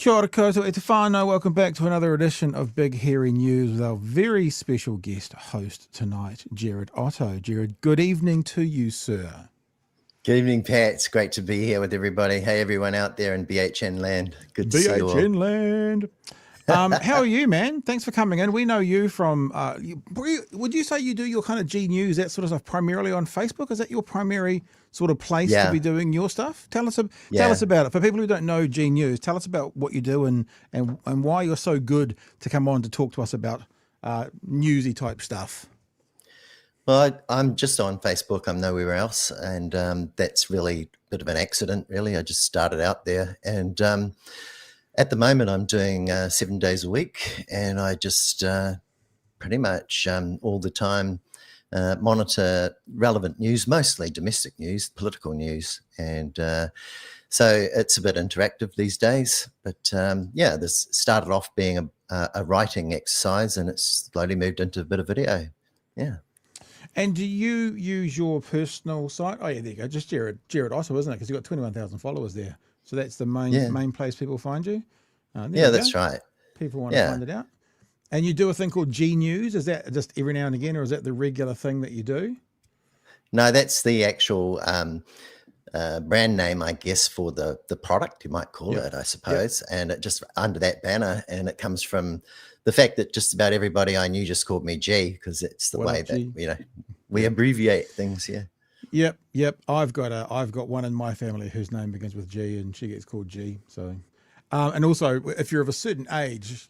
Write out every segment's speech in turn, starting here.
Kia ora koutou e te whānau. Welcome back to another edition of Big Hairy News with our very special guest host tonight, Gerard Otto. Gerard, good evening to you, sir. Good evening, Pat. It's great to be here with everybody. Hey, everyone out there in BHN land. Good to see you all. BHN land. How are you, man? Thanks for coming in. We know you from, would you say you do your kind of G News, that sort of stuff, primarily on Facebook? Is that your primary sort of place to be doing your stuff? Tell us about it. For people who don't know G News, tell us about what you do and why you're so good to come on to talk to us about newsy type stuff. Well, I'm just on Facebook. I'm nowhere else. And that's really a bit of an accident, really. I just started out there. And at the moment, I'm doing 7 days a week. And I just pretty much all the time monitor relevant news, mostly domestic news, political news. And so it's a bit interactive these days. But this started off being a writing exercise, and it's slowly moved into a bit of video. Yeah. And do you use your personal site? Oh, yeah, there you go. Just Gerard Otto, isn't it? Because you've got 21,000 followers there. So that's the main place people find you? That's right. People want to find it out. And you do a thing called G News. Is that just every now and again, or is that the regular thing that you do? No, that's the actual brand name, I guess, for the product, you might call it, I suppose. And it just under that banner, and it comes from the fact that just about everybody I knew just called me G, because it's the way that we abbreviate things. Yep. I've got one in my family whose name begins with G, and she gets called G. So, and also if you're of a certain age,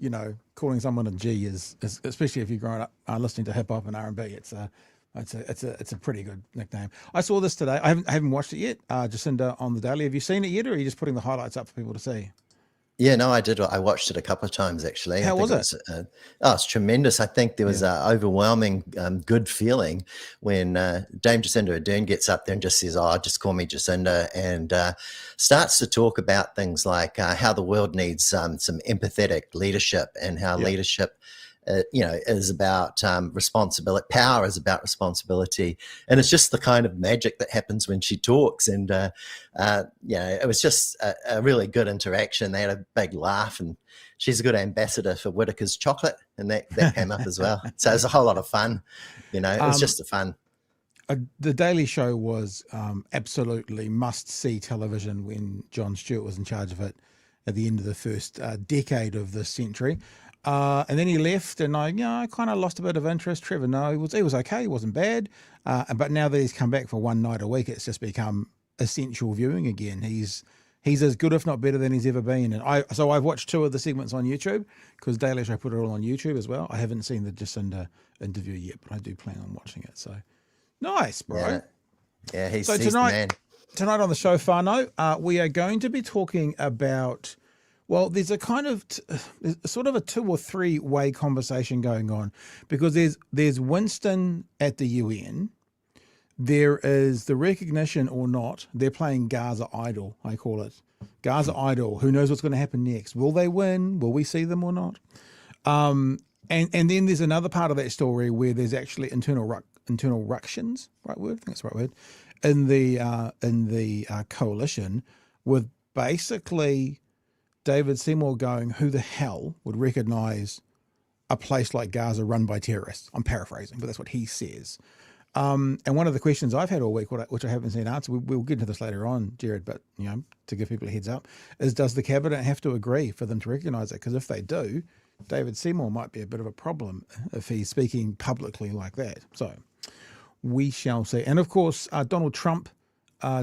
calling someone a G is especially if you're growing up listening to hip hop and R&B, it's a pretty good nickname. I saw this today. I haven't watched it yet. Jacinda on the Daily. Have you seen it yet, or are you just putting the highlights up for people to see? Yeah, no, I did. I watched it a couple of times, actually. How was it? It's tremendous. I think there was an overwhelming good feeling when Dame Jacinda Ardern gets up there and just says, just call me Jacinda, and starts to talk about things like how the world needs some empathetic leadership, and how leadership is about responsibility. Power is about responsibility. And it's just the kind of magic that happens when she talks. And, it was just a really good interaction. They had a big laugh, and she's a good ambassador for Whittaker's chocolate. And that came up as well. So it was a whole lot of fun. It was just fun. The Daily Show was absolutely must-see television when Jon Stewart was in charge of it at the end of the first decade of this century. And then he left, and I kind of lost a bit of interest. Trevor Noah, he was okay, he wasn't bad. But now that he's come back for one night a week, it's just become essential viewing again. He's as good, if not better, than he's ever been. And I've watched 2 of the segments on YouTube, because Daily Show put it all on YouTube as well. I haven't seen the Jacinda interview yet, but I do plan on watching it. So nice, bro. Yeah, he's tonight, the man. Tonight on the show, whānau, we are going to be talking about. Well, there's a kind of sort of a 2 or 3 way conversation going on, because there's Winston at the UN. There is the recognition or not. They're playing Gaza Idol, I call it. Gaza Idol. Who knows what's going to happen next? Will they win? Will we see them or not? And then there's another part of that story where there's actually internal ructions, right word? I think that's the right word, in the coalition, with basically David Seymour going, who the hell would recognise a place like Gaza run by terrorists? I'm paraphrasing, but that's what he says. And one of the questions I've had all week, which I haven't seen answered, we'll get into this later on, Gerard, but to give people a heads up, is does the cabinet have to agree for them to recognise it? Because if they do, David Seymour might be a bit of a problem if he's speaking publicly like that. So we shall see. And of course, Donald Trump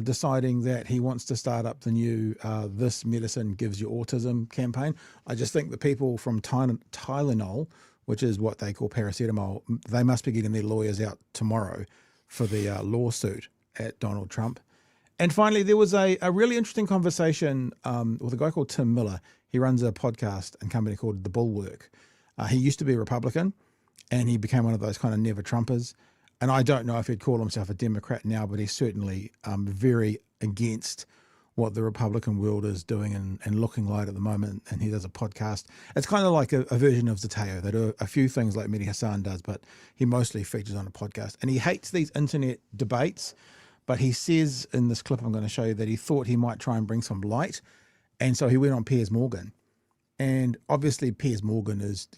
deciding that he wants to start up the new This Medicine Gives You Autism campaign. I just think the people from Tylenol, which is what they call paracetamol, they must be getting their lawyers out tomorrow for the lawsuit at Donald Trump. And finally, there was a really interesting conversation with a guy called Tim Miller. He runs a podcast and company called The Bulwark. He used to be a Republican, and he became one of those kind of never-Trumpers. And I don't know if he'd call himself a Democrat now, but he's certainly very against what the Republican world is doing and looking like at the moment. And he does a podcast. It's kind of like a version of Zateo. They do a few things like Mehdi Hassan does, but he mostly features on a podcast. And he hates these internet debates, but he says in this clip I'm going to show you that he thought he might try and bring some light. And so he went on Piers Morgan And obviously Piers Morgan is,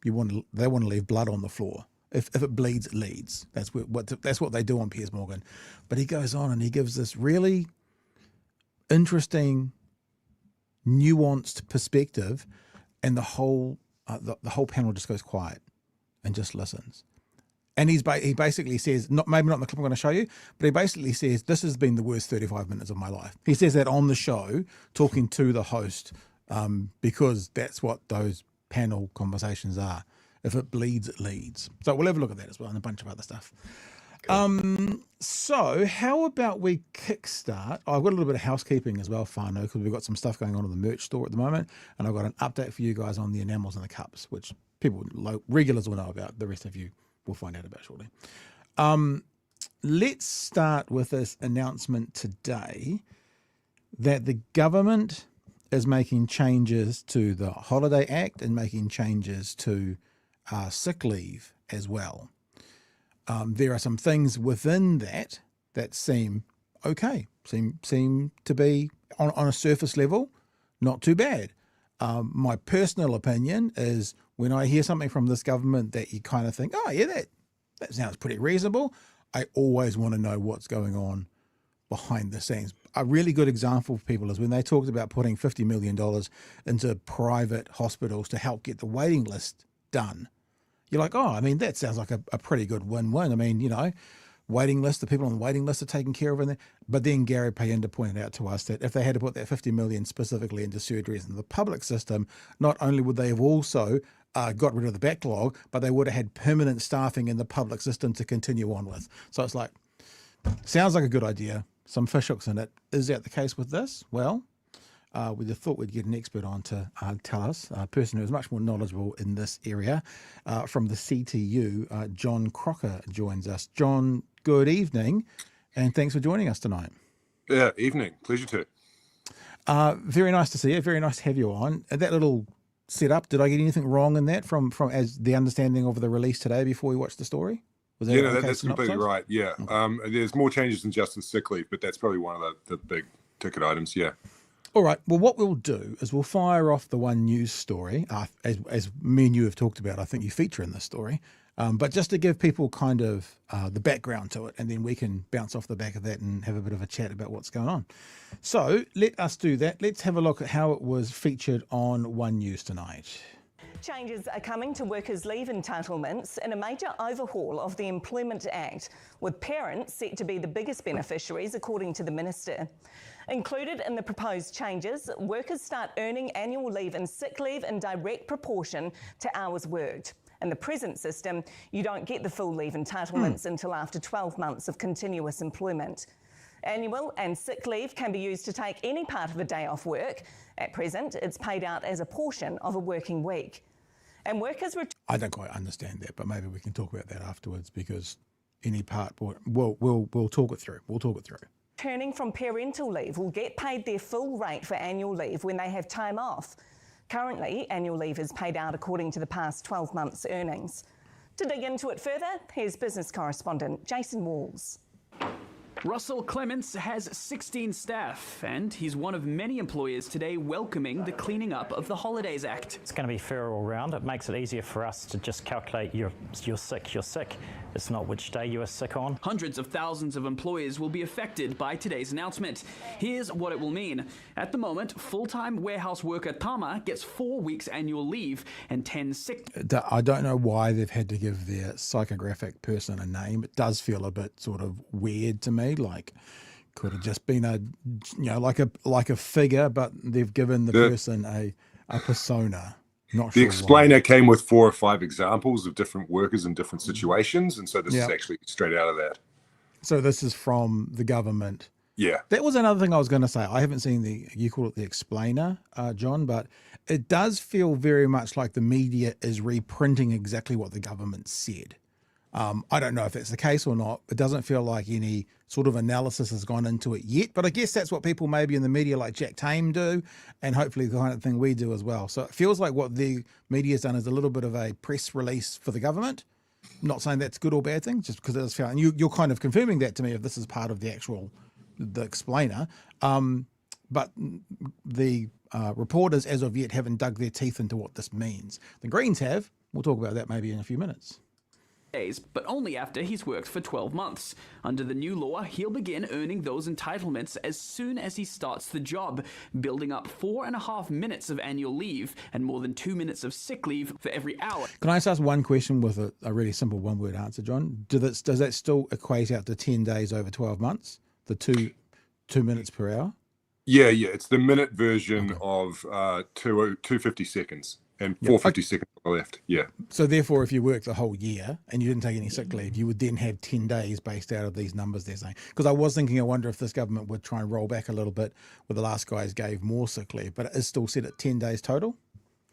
they want to leave blood on the floor. If it bleeds, it leads. That's what they do on Piers Morgan. But he goes on and he gives this really interesting, nuanced perspective, and the whole panel just goes quiet and just listens. And he basically says, maybe not in the clip I'm going to show you, but he basically says, this has been the worst 35 minutes of my life. He says that on the show, talking to the host, because that's what those panel conversations are. If it bleeds, it leads. So we'll have a look at that as well and a bunch of other stuff. Cool. So how about we kickstart? I've got a little bit of housekeeping as well, Whānau, because we've got some stuff going on in the merch store at the moment. And I've got an update for you guys on the enamels and the cups, which regulars will know about. The rest of you will find out about shortly. Let's start with this announcement today that the government is making changes to the Holiday Act and making changes to sick leave as well. There are some things within that seem okay, seem to be on a surface level not too bad. My personal opinion is when I hear something from this government that you kind of think, oh yeah, that sounds pretty reasonable, I always want to know what's going on behind the scenes. A really good example for people is when they talked about putting $50 million into private hospitals to help get the waiting list done. You're like, oh, I mean, that sounds like a pretty good win-win. I mean, waiting list, the people on the waiting list are taken care of. But then Gary Payenda pointed out to us that if they had to put that $50 million specifically into surgeries in the public system, not only would they have also got rid of the backlog, but they would have had permanent staffing in the public system to continue on with. So it's like, sounds like a good idea. Some fishhooks in it. Is that the case with this? Well, we just thought we'd get an expert on to tell us, a person who is much more knowledgeable in this area. From the CTU, John Crocker joins us. John, good evening, and thanks for joining us tonight. Yeah, evening. Pleasure to. Very nice to see you. Very nice to have you on. That little setup, did I get anything wrong in that from as the understanding of the release today before we watched the story? Was that that's completely right. Yeah. There's more changes than just the sick leave, but that's probably one of the big ticket items. Yeah. All right. Well, what we'll do is we'll fire off the one news story, as me and you have talked about. I think you feature in this story, but just to give people kind of the background to it, and then we can bounce off the back of that and have a bit of a chat about what's going on. So let us do that. Let's have a look at how it was featured on One News tonight. Changes are coming to workers' leave entitlements in a major overhaul of the Employment Act, with parents set to be the biggest beneficiaries, according to the Minister. Included in the proposed changes, workers start earning annual leave and sick leave in direct proportion to hours worked. In the present system, you don't get the full leave entitlements until after 12 months of continuous employment. Annual and sick leave can be used to take any part of a day off work. At present, it's paid out as a portion of a working week. And workers... I don't quite understand that, but maybe we can talk about that afterwards, because any part, we'll talk it through. We'll talk it through. Returning from parental leave will get paid their full rate for annual leave when they have time off. Currently, annual leave is paid out according to the past 12 months' earnings. To dig into it further, here's business correspondent Jason Walls. Russell Clements has 16 staff, and he's one of many employers today welcoming the cleaning up of the Holidays Act. It's going to be fair all round. It makes it easier for us to just calculate you're sick. It's not which day you are sick on. Hundreds of thousands of employers will be affected by today's announcement. Here's what it will mean. At the moment, full-time warehouse worker Tama gets 4 weeks annual leave and 10 sick. I don't know why they've had to give their psychographic person a name. It does feel a bit sort of weird to me. Like, could have just been like a figure, but they've given the person a persona. Not the sure explainer why. came with 4 or 5 examples of different workers in different situations, and so this is actually straight out of that. So this is from the government. Yeah. That was another thing I was going to say. I haven't seen you call it the explainer, John, but it does feel very much like the media is reprinting exactly what the government said. I don't know if that's the case or not. It doesn't feel like any sort of analysis has gone into it yet, but I guess that's what people maybe in the media like Jack Tame do, and hopefully the kind of thing we do as well. So it feels like what the media's done is a little bit of a press release for the government. I'm not saying that's good or bad thing, just because it does feel, and you're kind of confirming that to me if this is part of the explainer. but the reporters as of yet haven't dug their teeth into what this means. The Greens have. We'll talk about that maybe in a few minutes. Days, but only after he's worked for 12 months. Under the new law, he'll begin earning those entitlements as soon as he starts the job, building up 4.5 minutes of annual leave and more than 2 minutes of sick leave for every hour. Can I just ask one question with a really simple one-word answer, John? Does that still equate out to 10 days over 12 months, the 2 minutes per hour? Yeah. It's the minute version of 250 seconds. And 450 seconds left. Yeah. So therefore, if you worked the whole year and you didn't take any sick leave, you would then have 10 days based out of these numbers they're saying. Because I was thinking, I wonder if this government would try and roll back a little bit where the last guys gave more sick leave, but it is still set at 10 days total?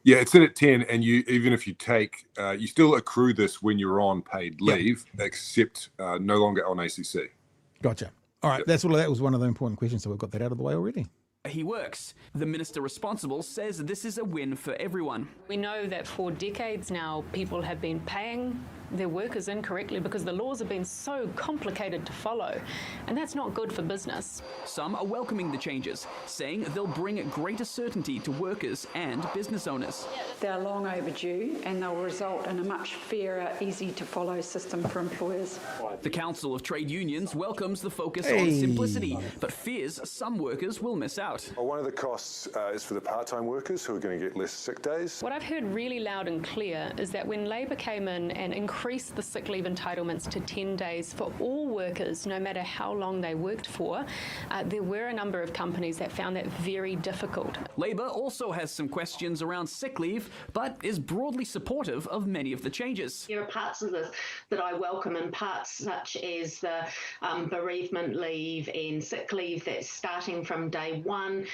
Yeah, it's set at 10, and you even if you take, you still accrue this when you're on paid leave, except no longer on ACC. Gotcha. All right, that was one of the important questions, so we've got that out of the way already. He works. The minister responsible says this is a win for everyone. We know that for decades now, people have been paying their workers incorrectly because the laws have been so complicated to follow, and that's not good for business. Some are welcoming the changes, saying they'll bring greater certainty to workers and business owners. They're long overdue, and they'll result in a much fairer, easy-to-follow system for employers. The Council of Trade Unions welcomes the focus on simplicity, but fears some workers will miss out. Well, one of the costs is for the part-time workers who are going to get less sick days. What I've heard really loud and clear is that when Labor came in and increased the sick leave entitlements to 10 days for all workers, no matter how long they worked for, there were a number of companies that found that very difficult. Labor also has some questions around sick leave, but is broadly supportive of many of the changes. There are parts of this that I welcome, and parts such as the bereavement leave and sick leave that's starting from day one.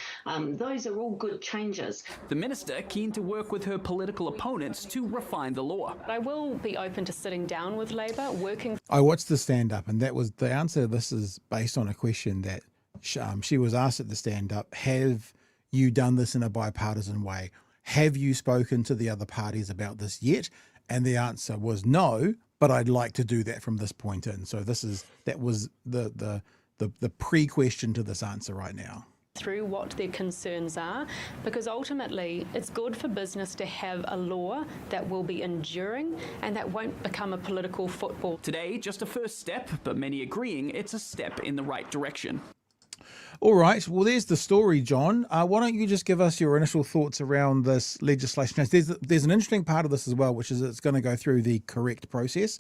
Those are all good changes. The minister keen to work with her political opponents to refine the law. I will be open to sitting down with Labor, working. I watched the stand-up, and that was the answer to this is based on a question that she was asked at the stand-up. Have you done this in a bipartisan way? Have you spoken to the other parties about this yet? And the answer was no, but I'd like to do that from this point in. So that was the pre-question to this answer right now. Through what their concerns are, because ultimately it's good for business to have a law that will be enduring and that won't become a political football. Today, just a first step, but many agreeing it's a step in the right direction. All right, well, there's the story, John. Why don't you just give us your initial thoughts around this legislation? There's an interesting part of this as well, which is it's going to go through the correct process.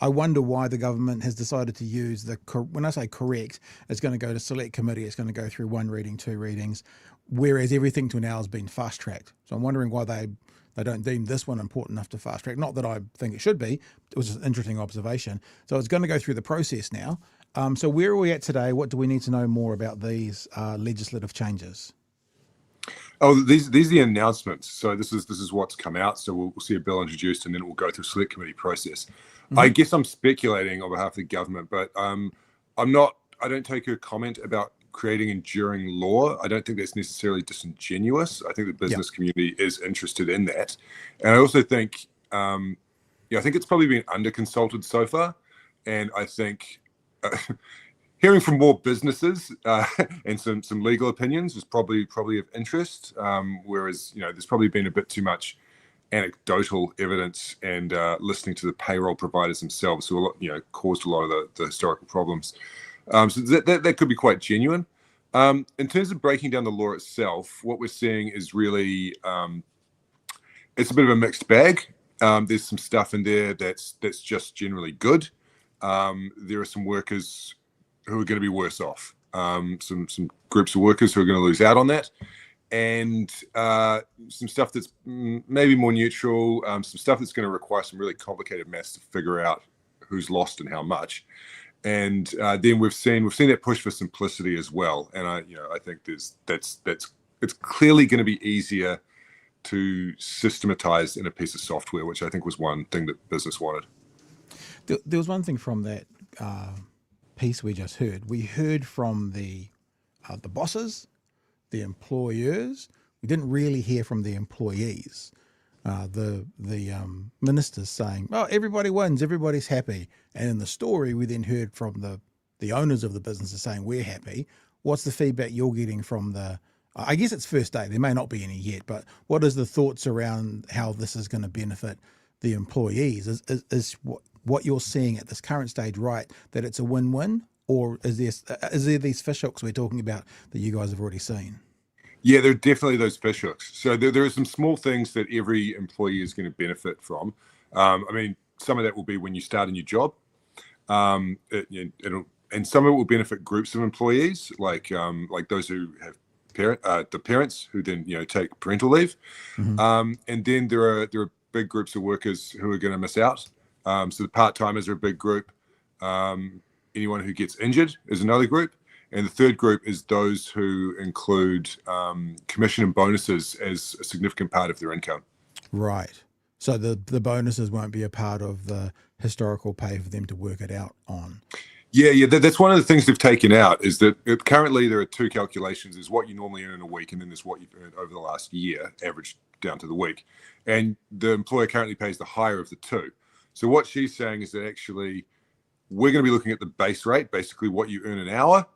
I wonder why the government has decided to use when I say correct, it's going to go to select committee, it's going to go through 1 reading, 2 readings, whereas everything to now has been fast-tracked. So I'm wondering why they don't deem this one important enough to fast-track. Not that I think it should be. It was an interesting observation. So it's going to go through the process now. So where are we at today? What do we need to know more about these legislative changes? Oh, these are the announcements. So this is what's come out. So we'll see a bill introduced, and then we'll go through a select committee process. Mm-hmm. I guess I'm speculating on behalf of the government, but I don't take your comment about creating enduring law. I don't think that's necessarily disingenuous. I think the business community is interested in that, and I also think, I think it's probably been under consulted so far, and I think. Hearing from more businesses and some legal opinions is probably of interest, whereas there's probably been a bit too much anecdotal evidence and listening to the payroll providers themselves, who caused a lot of the historical problems. So that could be quite genuine. In terms of breaking down the law itself, what we're seeing is really it's a bit of a mixed bag. There's some stuff in there that's just generally good. There are some workers who are going to be worse off, some groups of workers who are going to lose out on that, and some stuff that's maybe more neutral, some stuff that's going to require some really complicated maths to figure out who's lost and how much. And then we've seen that push for simplicity as well. And I think it's clearly going to be easier to systematize in a piece of software, which I think was one thing that business wanted. There was one thing from that piece we just heard. We heard from the bosses, the employers. We didn't really hear from the employees. The ministers saying, "Oh, everybody wins, everybody's happy," and in the story we then heard from the owners of the businesses saying, "We're happy." what's the feedback you're getting from the? I guess it's first day. There may not be any yet, but what is the thoughts around how this is going to benefit the employees? Is what you're seeing at this current stage right, that it's a win-win, or is there these fishhooks we're talking about that you guys have already seen? Yeah, there are definitely those fishhooks. So there are some small things that every employee is going to benefit from. I mean, some of that will be when you start a new job, and some of it will benefit groups of employees, like those who have the parents who then take parental leave, and then there are big groups of workers who are going to miss out. So the part-timers are a big group. Anyone who gets injured is another group. And the third group is those who include commission and bonuses as a significant part of their income. Right. So the bonuses won't be a part of the historical pay for them to work it out on. Yeah, that's one of the things they've taken out, is that currently there are two calculations. There's what you normally earn in a week, and then there's what you've earned over the last year, averaged down to the week. And the employer currently pays the higher of the two. So what she's saying is that actually we're going to be looking at the base rate, basically what you earn an hour,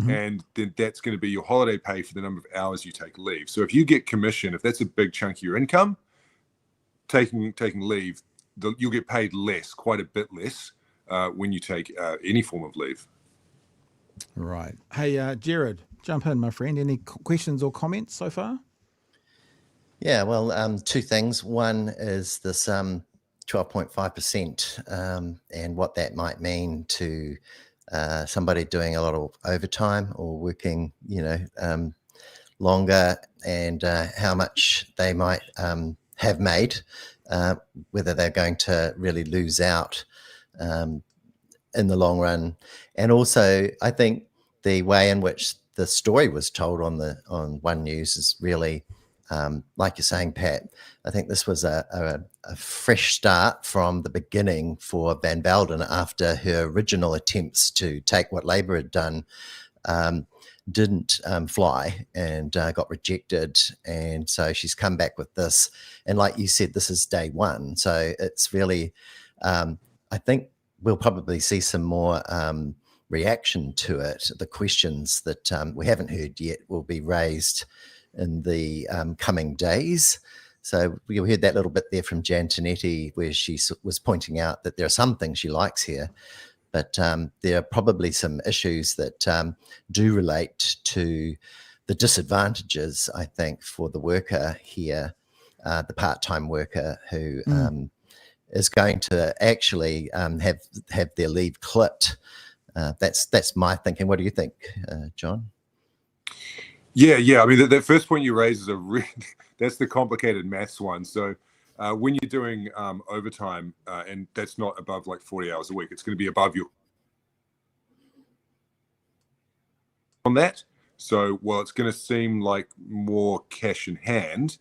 and then that's going to be your holiday pay for the number of hours you take leave. So if you get commission, if that's a big chunk of your income, taking leave, you'll get paid less, quite a bit less, when you take any form of leave. Right. Hey, Gerard, jump in, my friend. Any questions or comments so far? Yeah, well, two things. One is this 12.5% and what that might mean to somebody doing a lot of overtime or working, longer, and how much they might have made, whether they're going to really lose out in the long run. And also, I think the way in which the story was told on One News is really, like you're saying, Pat, I think this was a fresh start from the beginning for Van Velden after her original attempts to take what Labour had done didn't fly and got rejected. And so she's come back with this. And like you said, this is day one. So it's really, I think we'll probably see some more reaction to it. The questions that we haven't heard yet will be raised in the coming days. So we heard that little bit there from Jan Tinetti, where she was pointing out that there are some things she likes here, but there are probably some issues that do relate to the disadvantages, I think, for the worker here, the part-time worker who is going to actually have their leave clipped. That's my thinking. What do you think, John? Yeah. I mean, that first point you raise is that's the complicated maths one. So when you're doing overtime, and that's not above like 40 hours a week, it's going to be above your on that. So while it's going to seem like more cash in hand,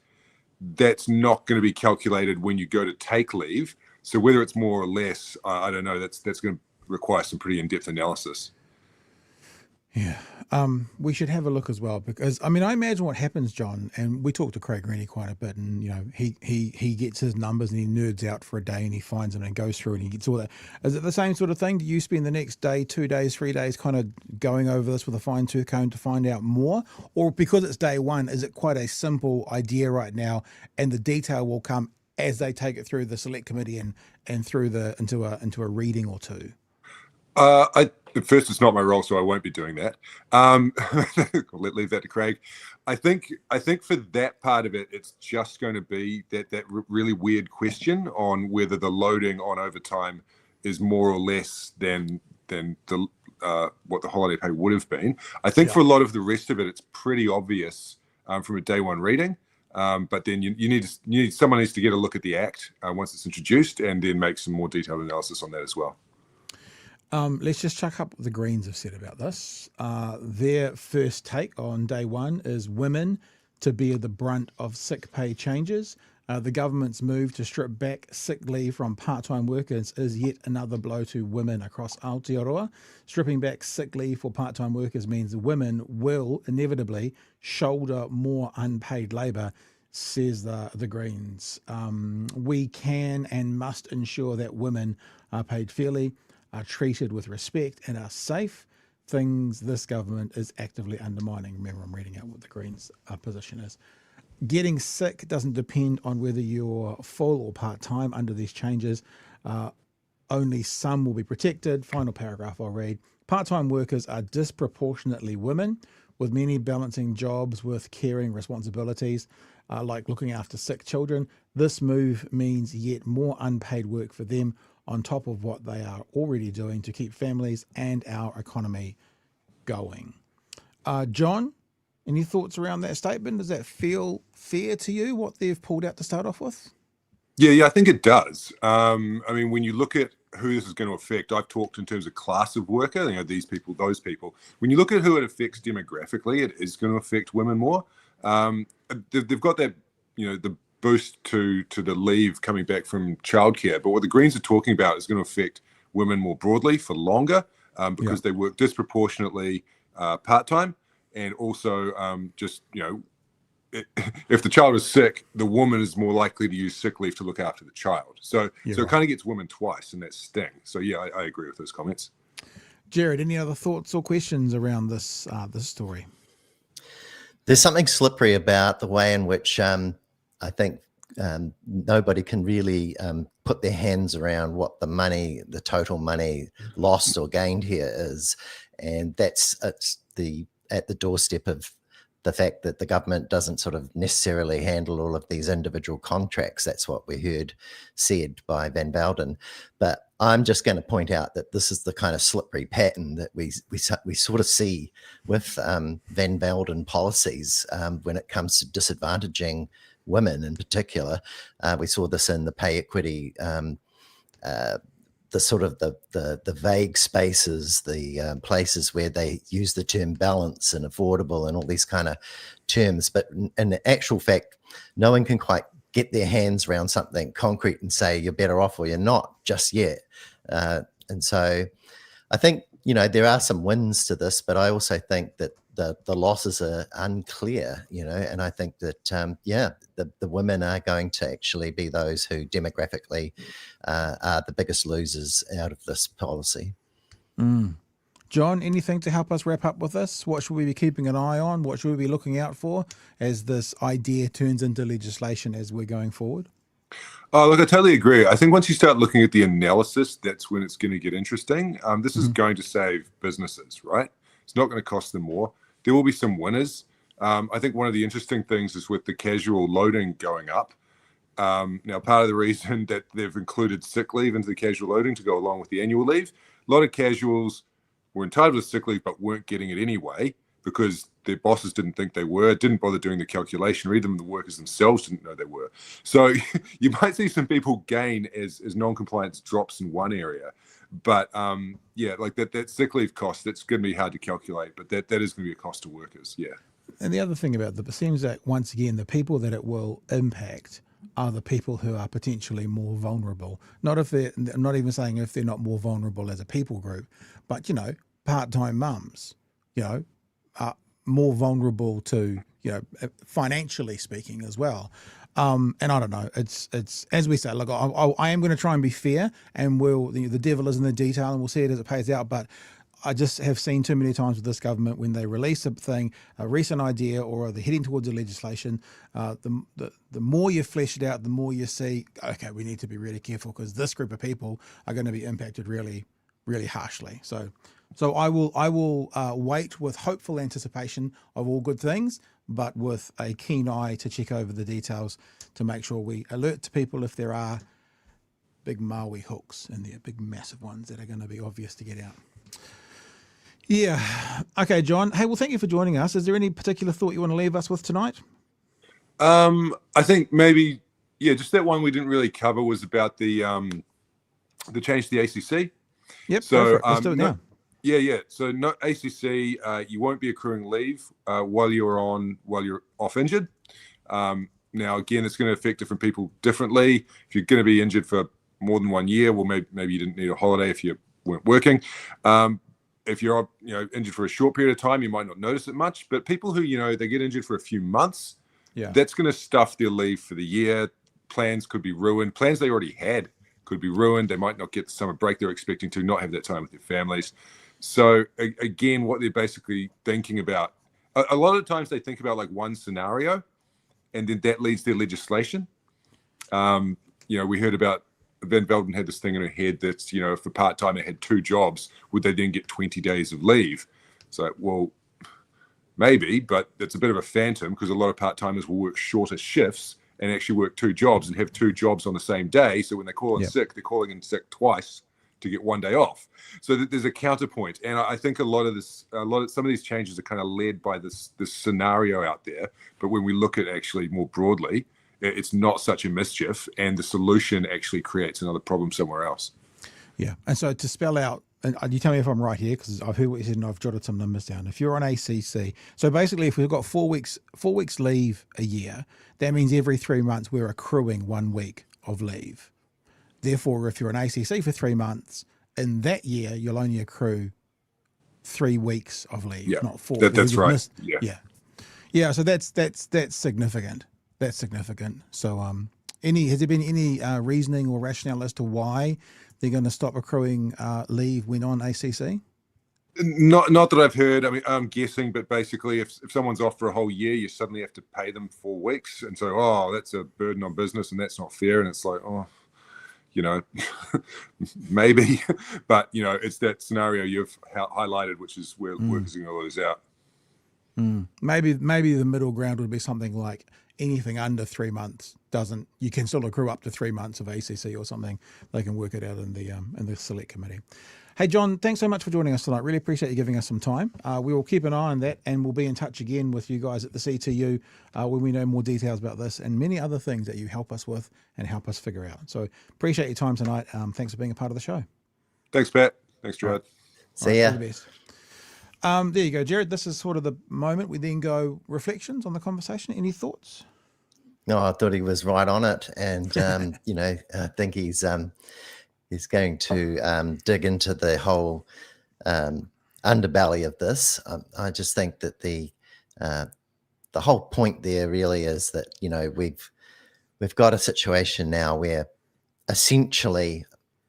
that's not going to be calculated when you go to take leave. So whether it's more or less, I don't know. That's going to require some pretty in-depth analysis. Yeah. We should have a look as well, because I imagine what happens, John, and we talked to Craig Rennie quite a bit, and he gets his numbers and he nerds out for a day and he finds them and goes through and he gets all that. Is it the same sort of thing? Do you spend the next day, 2 days, 3 days kind of going over this with a fine-tooth comb to find out more? Or because it's day one, is it quite a simple idea right now and the detail will come as they take it through the select committee and through into a reading or two? At first, it's not my role, so I won't be doing that. Leave that to Craig. I think for that part of it, it's just going to be that really weird question on whether the loading on overtime is more or less than the what the holiday pay would have been. I think for a lot of the rest of it, it's pretty obvious from a day one reading. But then someone needs to get a look at the Act once it's introduced, and then make some more detailed analysis on that as well. Let's just chuck up what the Greens have said about this. Their first take on day one is women to bear the brunt of sick pay changes. The government's move to strip back sick leave from part-time workers is yet another blow to women across Aotearoa. Stripping back sick leave for part-time workers means women will inevitably shoulder more unpaid labour, says the Greens. We can and must ensure that women are paid fairly, are treated with respect and are safe. things this government is actively undermining. Remember, I'm reading out what the Greens' position is. Getting sick doesn't depend on whether you're full or part-time under these changes. Only some will be protected. Final paragraph I'll read. Part-time workers are disproportionately women, with many balancing jobs with caring responsibilities, like looking after sick children. This move means yet more unpaid work for them on top of what they are already doing to keep families and our economy going. John, any thoughts around that statement? Does that feel fair to you, what they've pulled out to start off with? Yeah, I think it does. I mean, when you look at who this is going to affect, I've talked in terms of class of worker, these people, those people. When you look at who it affects demographically, it is going to affect women more. They've got that, the boost to the leave coming back from childcare. But what the Greens are talking about is going to affect women more broadly for longer because they work disproportionately part-time. And also if the child is sick, the woman is more likely to use sick leave to look after the child. So it kind of gets women twice in that sting. So yeah, I agree with those comments. Gerard, any other thoughts or questions around this story? There's something slippery about the way in which I think nobody can really put their hands around what the total money lost or gained here is. And it's at the doorstep of the fact that the government doesn't sort of necessarily handle all of these individual contracts. That's what we heard said by Van Velden. But I'm just going to point out that this is the kind of slippery pattern that we sort of see with Van Velden policies when it comes to disadvantaging women in particular. We saw this in the pay equity, the sort of the vague spaces, the places where they use the term balance and affordable and all these kind of terms. But in the actual fact, no one can quite get their hands around something concrete and say you're better off or you're not just yet. And so I think, there are some wins to this, but I also think that the losses are unclear, and I think that, the women are going to actually be those who demographically are the biggest losers out of this policy. John, anything to help us wrap up with this? What should we be keeping an eye on? What should we be looking out for as this idea turns into legislation as we're going forward? Oh, look, I totally agree. I think once you start looking at the analysis, that's when it's going to get interesting. This is going to save businesses, right? It's not going to cost them more. There will be some winners. I think one of the interesting things is with the casual loading going up. Now, part of the reason that they've included sick leave into the casual loading to go along with the annual leave, a lot of casuals were entitled to sick leave but weren't getting it anyway because their bosses didn't think they were, didn't bother doing the calculation, or even the workers themselves didn't know they were. So you might see some people gain as non-compliance drops in one area. But like that sick leave cost, that's going to be hard to calculate, but that is going to be a cost to workers. Yeah. And the other thing about it seems that once again, the people that it will impact are the people who are potentially more vulnerable. Not even saying if they're not more vulnerable as a people group, but part-time mums, are more vulnerable to financially speaking as well. And I don't know. It's as we say. Look, I am going to try and be fair, and the devil is in the detail, and we'll see it as it pays out. But I just have seen too many times with this government when they release a recent idea, or they're heading towards a legislation. The more you flesh it out, the more you see. Okay, we need to be really careful because this group of people are going to be impacted really, really harshly. So I will wait with hopeful anticipation of all good things, but with a keen eye to check over the details to make sure we alert to people if there are big Maui hooks in there, big massive ones that are going to be obvious to get out. Yeah. Okay, John. Hey, well, thank you for joining us. Is there any particular thought you want to leave us with tonight? I think maybe, just that one we didn't really cover was about the change to the ACC. Yep. So let's do it now. Yeah. So no ACC, you won't be accruing leave while you're off injured. Now, again, it's going to affect different people differently. If you're going to be injured for more than 1 year, well, maybe you didn't need a holiday if you weren't working. If you're injured for a short period of time, you might not notice it much. But people who they get injured for a few months, that's going to stuff their leave for the year. Plans could be ruined. Plans they already had could be ruined. They might not get the summer break they're expecting to, not have that time with their families. So again, what they're basically thinking about, a lot of times they think about like one scenario, and then that leads their legislation. We heard about Van Velden had this thing in her head that, if a part-timer had 2 jobs, would they then get 20 days of leave? So, well, maybe, but it's a bit of a phantom because a lot of part-timers will work shorter shifts and actually work 2 jobs and have 2 jobs on the same day. So when they call in sick, they're calling in sick twice to get 1 day off. So there's a counterpoint. And I think some of these changes are kind of led by this scenario out there. But when we look at actually more broadly, it's not such a mischief, and the solution actually creates another problem somewhere else. Yeah. And so to spell out, and you tell me if I'm right here, because I've heard what you said and I've jotted some numbers down. If you're on ACC, so basically if we've got 4 weeks leave a year, that means every 3 months we're accruing 1 week of leave. Therefore, if you're on ACC for 3 months, in that year, you'll only accrue 3 weeks of leave, not 4. That's right. Yeah. So that's significant. That's significant. So, has there been any reasoning or rationale as to why they're going to stop accruing leave when on ACC? Not that I've heard. I mean, I'm guessing, but basically, if someone's off for a whole year, you suddenly have to pay them 4 weeks, and so that's a burden on business, and that's not fair. And it's like, maybe, but it's that scenario you've highlighted, which is where workers are going to lose out. Maybe the middle ground would be something like anything under 3 months you can still accrue up to 3 months of ACC or something. They can work it out in the select committee. Hey, John, thanks so much for joining us tonight. Really appreciate you giving us some time. We will keep an eye on that, and we'll be in touch again with you guys at the CTU when we know more details about this and many other things that you help us with and help us figure out. So appreciate your time tonight. Thanks for being a part of the show. Thanks, Pat. Thanks, Gerard. See ya. All the best. There you go, Gerard. This is sort of the moment we then go reflections on the conversation. Any thoughts? No, I thought he was right on it, and I think he's going to dig into the whole underbelly of this. I just think that the whole point there really is that we've got a situation now where essentially,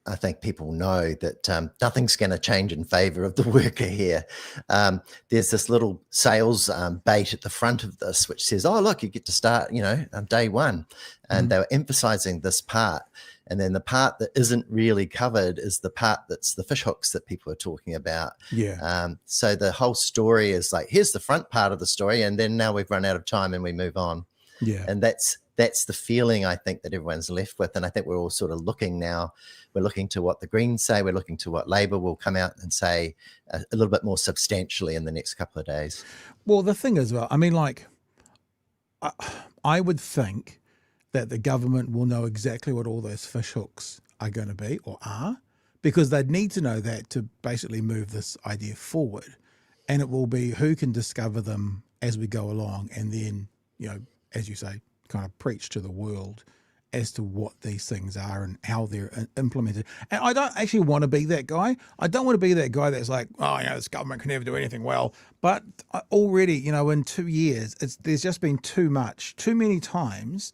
I think people know that nothing's going to change in favor of the worker here. There's this little sales bait at the front of this, which says, oh, look, you get to start, on day one. And they were emphasizing this part. And then the part that isn't really covered is the part that's the fishhooks that people are talking about. Yeah. So the whole story is like, here's the front part of the story. And then now we've run out of time and we move on. Yeah. And that's the feeling I think that everyone's left with. And I think we're all sort of looking now. We're looking to what the Greens say. We're looking to what Labor will come out and say a little bit more substantially in the next couple of days. Well, the thing is, I mean, I would think that the government will know exactly what all those fish hooks are going to be or are, because they'd need to know that to basically move this idea forward. And it will be who can discover them as we go along and then, as you say, kind of preach to the world as to what these things are and how they're implemented. And I don't actually want to be that guy. I don't want to be that guy that's like, this government can never do anything well. But already, in 2 years, there's just been too many times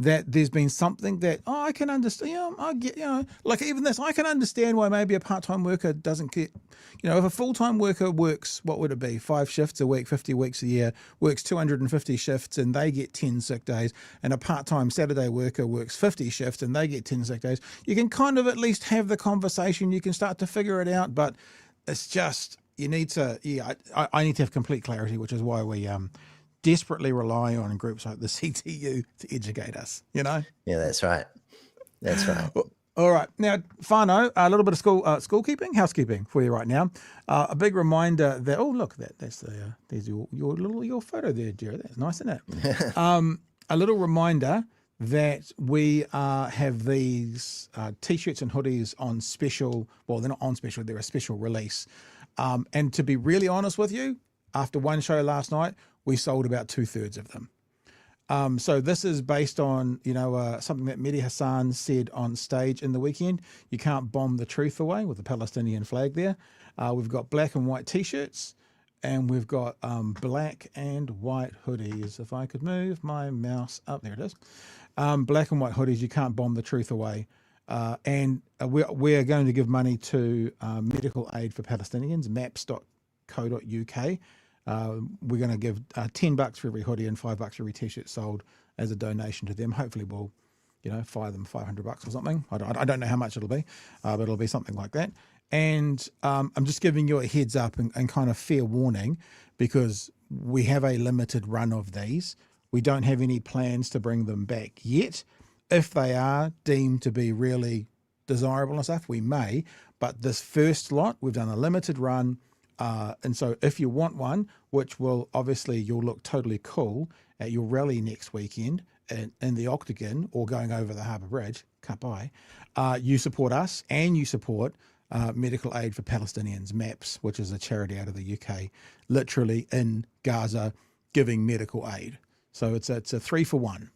that there's been something that, I can understand, I get, like even this, I can understand why maybe a part-time worker doesn't get, if a full-time worker works, what would it be, 5 shifts a week, 50 weeks a year, works 250 shifts and they get 10 sick days, and a part-time Saturday worker works 50 shifts and they get 10 sick days, you can kind of at least have the conversation, you can start to figure it out, but it's just, you need to, I need to have complete clarity, which is why we, desperately rely on groups like the CTU to educate us, Yeah, that's right. That's right. All right. Now, whānau, a little bit of housekeeping for you right now. A big reminder that, look, that's there's your photo there, Gerard. That's nice, isn't it? A little reminder that we have these T-shirts and hoodies on special. Well, they're not on special. They're a special release. And to be really honest with you, after one show last night, we sold about 2/3 of them. So this is based on, something that Mehdi Hassan said on stage in the weekend. You can't bomb the truth away, with the Palestinian flag there. We've got black and white T-shirts, and we've got black and white hoodies. If I could move my mouse up, there it is. Black and white hoodies, you can't bomb the truth away. And we're going to give money to Medical Aid for Palestinians, maps.co.uk. We're going to give $10 for every hoodie and $5 for every t-shirt sold as a donation to them. Hopefully we'll, fire them $500 or something. I don't know how much it'll be, but it'll be something like that. And I'm just giving you a heads up and kind of fair warning, because we have a limited run of these. We don't have any plans to bring them back yet. If they are deemed to be really desirable and stuff, we may. But this first lot, we've done a limited run. And so if you want one, which will obviously you'll look totally cool at your rally next weekend in the Octagon or going over the Harbour Bridge, Kapai, you support us and you support Medical Aid for Palestinians, MAPS, which is a charity out of the UK, literally in Gaza giving medical aid. So it's a 3-for-1.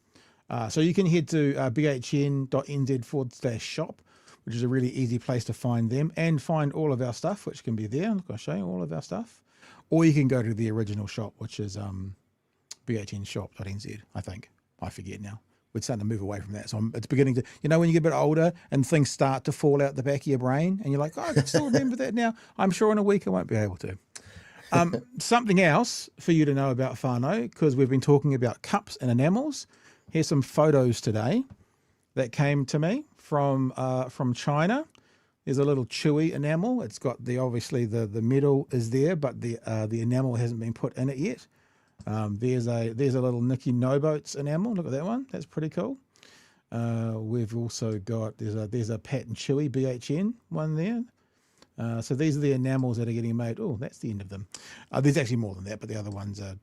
So you can head to bhn.nz/shop, which is a really easy place to find them and find all of our stuff, which can be there. Look, I'll show you all of our stuff. Or you can go to the original shop, which is bhnshop.nz, I think. I forget now. We're starting to move away from that. So it's beginning to, when you get a bit older and things start to fall out the back of your brain and you're like, oh, I can still remember that now. I'm sure in a week I won't be able to. Something else for you to know about whānau, because we've been talking about cups and enamels. Here's some photos today that came to me from China. There's a little chewy enamel. It's got obviously the metal is there, but the enamel hasn't been put in it yet. There's a little Nicky No-Boats enamel. Look at that one. That's pretty cool. We've also got there's a Pat and Chewy BHN one there. So these are the enamels that are getting made. Oh, that's the end of them. There's actually more than that, but the other ones are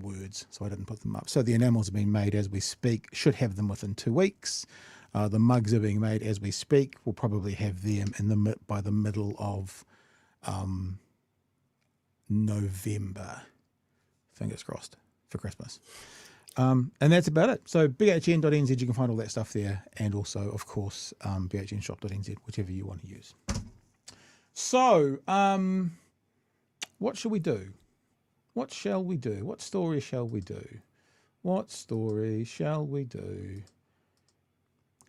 words, so I didn't put them up. So the enamels are being made as we speak. Should have them within 2 weeks. The mugs are being made as we speak. We'll probably have them by the middle of November. Fingers crossed for Christmas. And that's about it. So bhn.nz, you can find all that stuff there. And also, of course, bhnshop.nz, whichever you want to use. So, what shall we do? What shall we do? What story shall we do? What story shall we do?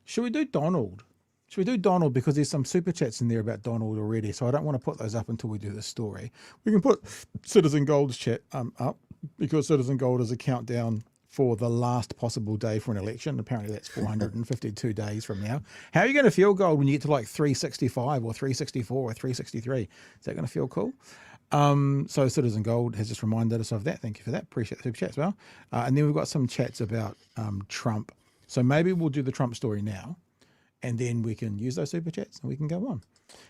Should we do Donald? Should we do Donald? Because there's some super chats in there about Donald already. So I don't want to put those up until we do this story. We can put Citizen Gold's chat up, because Citizen Gold is a countdown for the last possible day for an election. Apparently that's 452 days from now. How are you going to feel, Gold, when you get to like 365 or 364 or 363? Is that going to feel cool? So Citizen Gold has just reminded us of that. Thank you for that. Appreciate the super chat as well. And then we've got some chats about Trump. So maybe we'll do the Trump story now, and then we can use those super chats and we can go on.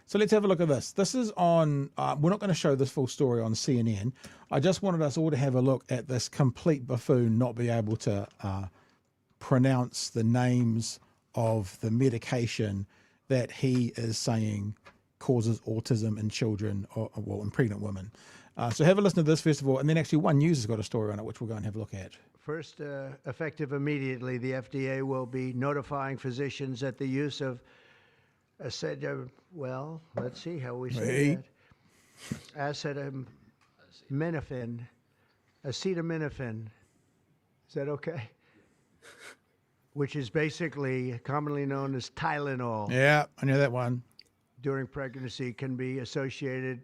So let's have a look at this. This is on, we're not going to show this full story on CNN. I just wanted us all to have a look at this complete buffoon not be able to pronounce the names of the medication that he is saying causes autism in children or in pregnant women. So have a listen to this first of all, and then actually One News has got a story on it, which we'll go and have a look at. First, effective immediately, the FDA will be notifying physicians that the use of let's see how we say that. Acetaminophen. Is that okay? Which is basically commonly known as Tylenol. Yeah, I know that one. During pregnancy can be associated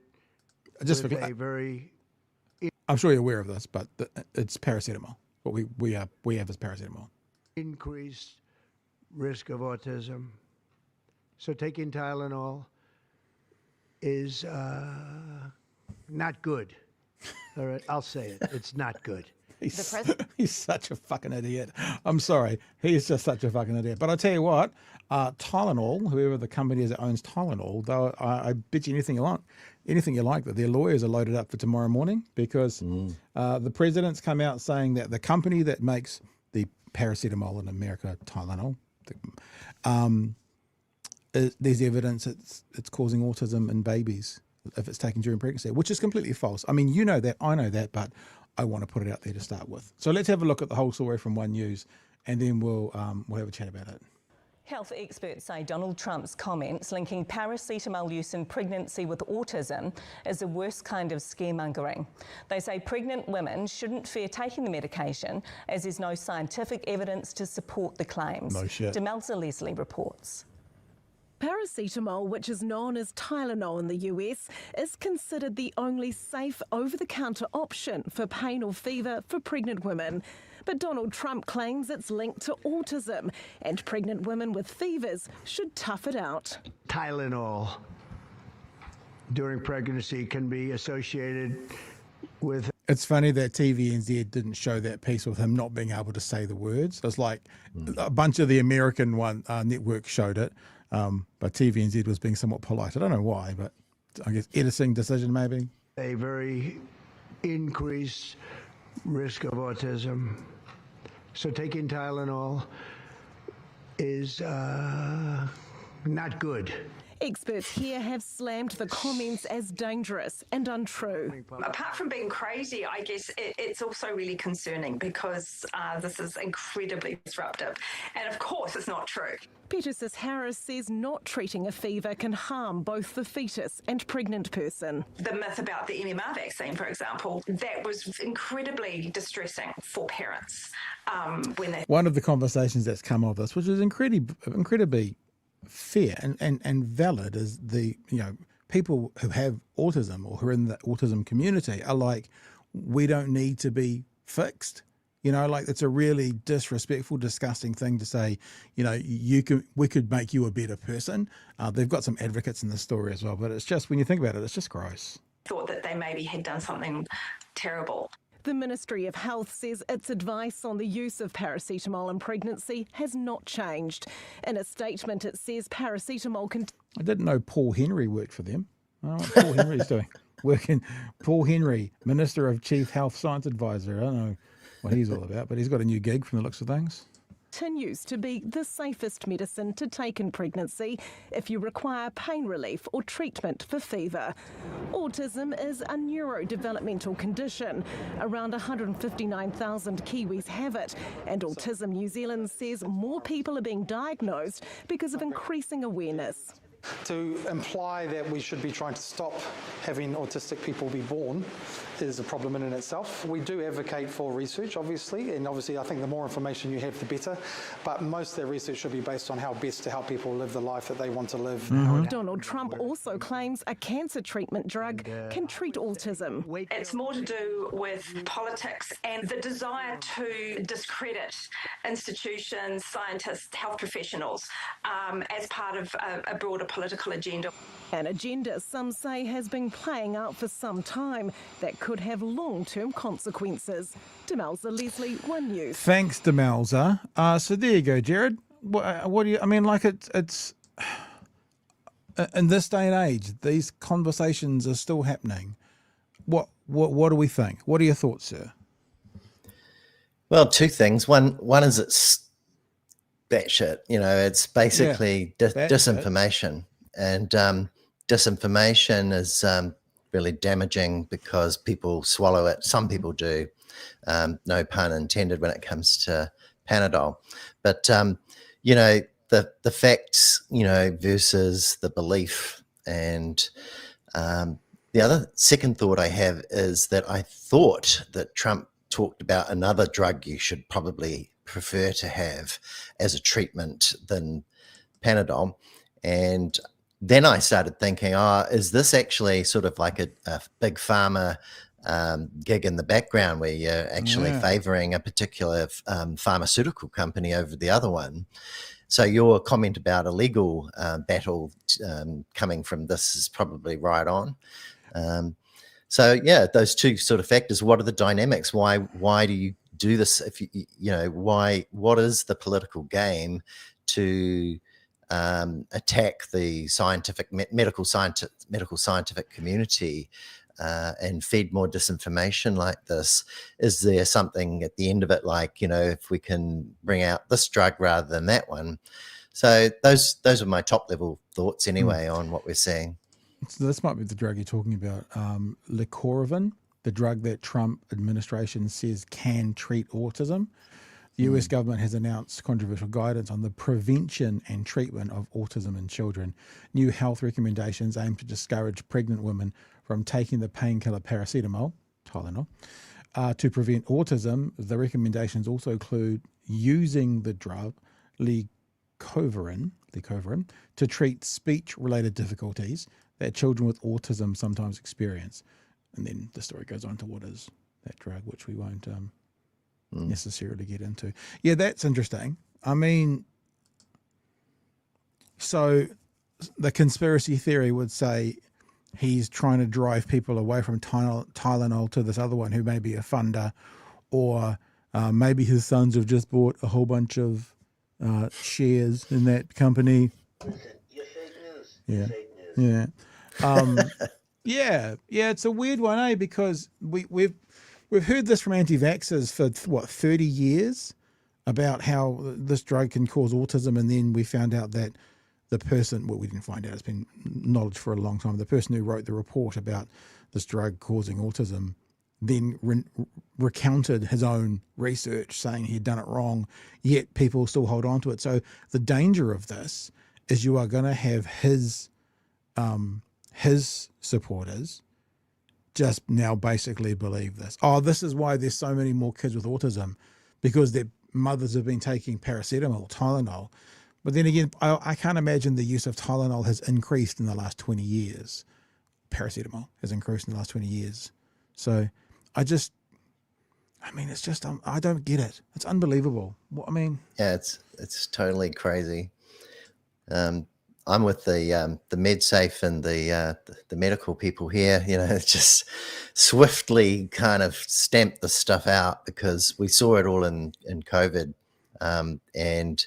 with a very... I'm sure you're aware of this, but it's paracetamol. What we have is paracetamol. Increased risk of autism. So taking Tylenol is not good. All right, I'll say it. It's not good. He's such a fucking idiot. I'm sorry. He is just such a fucking idiot. But I tell you what, Tylenol, whoever the company is that owns Tylenol, though I bet you anything you like, that their lawyers are loaded up for tomorrow morning, because the president's come out saying that the company that makes the paracetamol in America, Tylenol, there's evidence it's causing autism in babies if it's taken during pregnancy, which is completely false. I mean, you know that, I know that, but I want to put it out there to start with. So let's have a look at the whole story from One News, and then we'll have a chat about it. Health experts say Donald Trump's comments linking paracetamol use in pregnancy with autism is the worst kind of scaremongering. They say pregnant women shouldn't fear taking the medication as there's no scientific evidence to support the claims. No shit. Demelza Leslie reports. Paracetamol, which is known as Tylenol in the US, is considered the only safe over-the-counter option for pain or fever for pregnant women. But Donald Trump claims it's linked to autism, and pregnant women with fevers should tough it out. Tylenol during pregnancy can be associated with... It's funny that TVNZ didn't show that piece with him not being able to say the words. It's like a bunch of the American network showed it, but TVNZ was being somewhat polite. I don't know why, but I guess editing decision maybe. A very increased risk of autism. So taking Tylenol is not good. Experts here have slammed the comments as dangerous and untrue. Apart from being crazy, I guess it's also really concerning because this is incredibly disruptive. And of course, it's not true. Peter Harris says not treating a fever can harm both the fetus and pregnant person. The myth about the MMR vaccine, for example, that was incredibly distressing for parents when they... One of the conversations that's come of this, which is incredibly fair and valid, is the people who have autism or who are in the autism community are like, we don't need to be fixed. Like it's a really disrespectful, disgusting thing to say, we could make you a better person. They've got some advocates in the story as well, but it's just, when you think about it, it's just gross. Thought that they maybe had done something terrible. The Ministry of Health says its advice on the use of paracetamol in pregnancy has not changed. In a statement, it says paracetamol can... I didn't know Paul Henry worked for them. I don't know what Paul Henry's doing. Paul Henry, Minister of Chief Health Science Advisor. I don't know what he's all about, but he's got a new gig from the looks of things. Continues to be the safest medicine to take in pregnancy if you require pain relief or treatment for fever. Autism is a neurodevelopmental condition. Around 159,000 Kiwis have it, and Autism New Zealand says more people are being diagnosed because of increasing awareness. To imply that we should be trying to stop having autistic people be born is a problem in itself. We do advocate for research, obviously, and obviously I think the more information you have, the better. But most of their research should be based on how best to help people live the life that they want to live. Donald Trump also claims a cancer treatment drug can treat autism. It's more to do with politics and the desire to discredit institutions, scientists, health professionals as part of a broader political agenda. An agenda some say has been playing out for some time that could have long-term consequences. Demelza Leslie, One News. Thanks, Demelza. So there you go, Gerard. What do you? I mean, like it's in this day and age, these conversations are still happening. What do we think? What are your thoughts, sir? Well, two things. One is it's batshit. It's basically disinformation, and disinformation is really damaging because people swallow it. Some people do. No pun intended when it comes to Panadol. But the facts, versus the belief. And the other second thought I have is that I thought that Trump talked about another drug you should probably prefer to have as a treatment than Panadol. And then I started thinking, is this actually sort of like a big pharma gig in the background where you're actually favoring a particular pharmaceutical company over the other one? So your comment about a legal battle coming from this is probably right on. So those two sort of factors. What are the dynamics? Why do you do this? If what is the political game to attack the medical scientific community and feed more disinformation like this? Is there something at the end of it, like, if we can bring out this drug rather than that one? So those are my top level thoughts anyway on what we're seeing. So this might be the drug you're talking about, Licoravin, the drug that Trump administration says can treat autism. The US government has announced controversial guidance on the prevention and treatment of autism in children. New health recommendations aim to discourage pregnant women from taking the painkiller paracetamol, Tylenol, to prevent autism. The recommendations also include using the drug leucovorin to treat speech-related difficulties that children with autism sometimes experience. And then the story goes on to what is that drug, which we won't necessarily get into. Yeah, that's interesting. I mean, so the conspiracy theory would say he's trying to drive people away from Tylenol to this other one who may be a funder, or maybe his sons have just bought a whole bunch of shares in that company. Yeah. Yeah, it's a weird one, eh? Because we've heard this from anti-vaxxers for 30 years about how this drug can cause autism, and then we found out that the person, well, we didn't find out, it's been knowledge for a long time, the person who wrote the report about this drug causing autism then recounted his own research saying he'd done it wrong, yet people still hold on to it. So the danger of this is you are going to have his supporters just now basically believe this. Oh, this is why there's so many more kids with autism, because their mothers have been taking paracetamol, Tylenol. But then again, I can't imagine the use of Tylenol has increased in the last 20 years. Paracetamol has increased in the last 20 years. So I mean, it's just, I don't get it. It's unbelievable. I mean. Yeah, it's totally crazy. I'm with the MedSafe and the medical people here. You know, just swiftly kind of stamped the stuff out, because we saw it all in COVID, and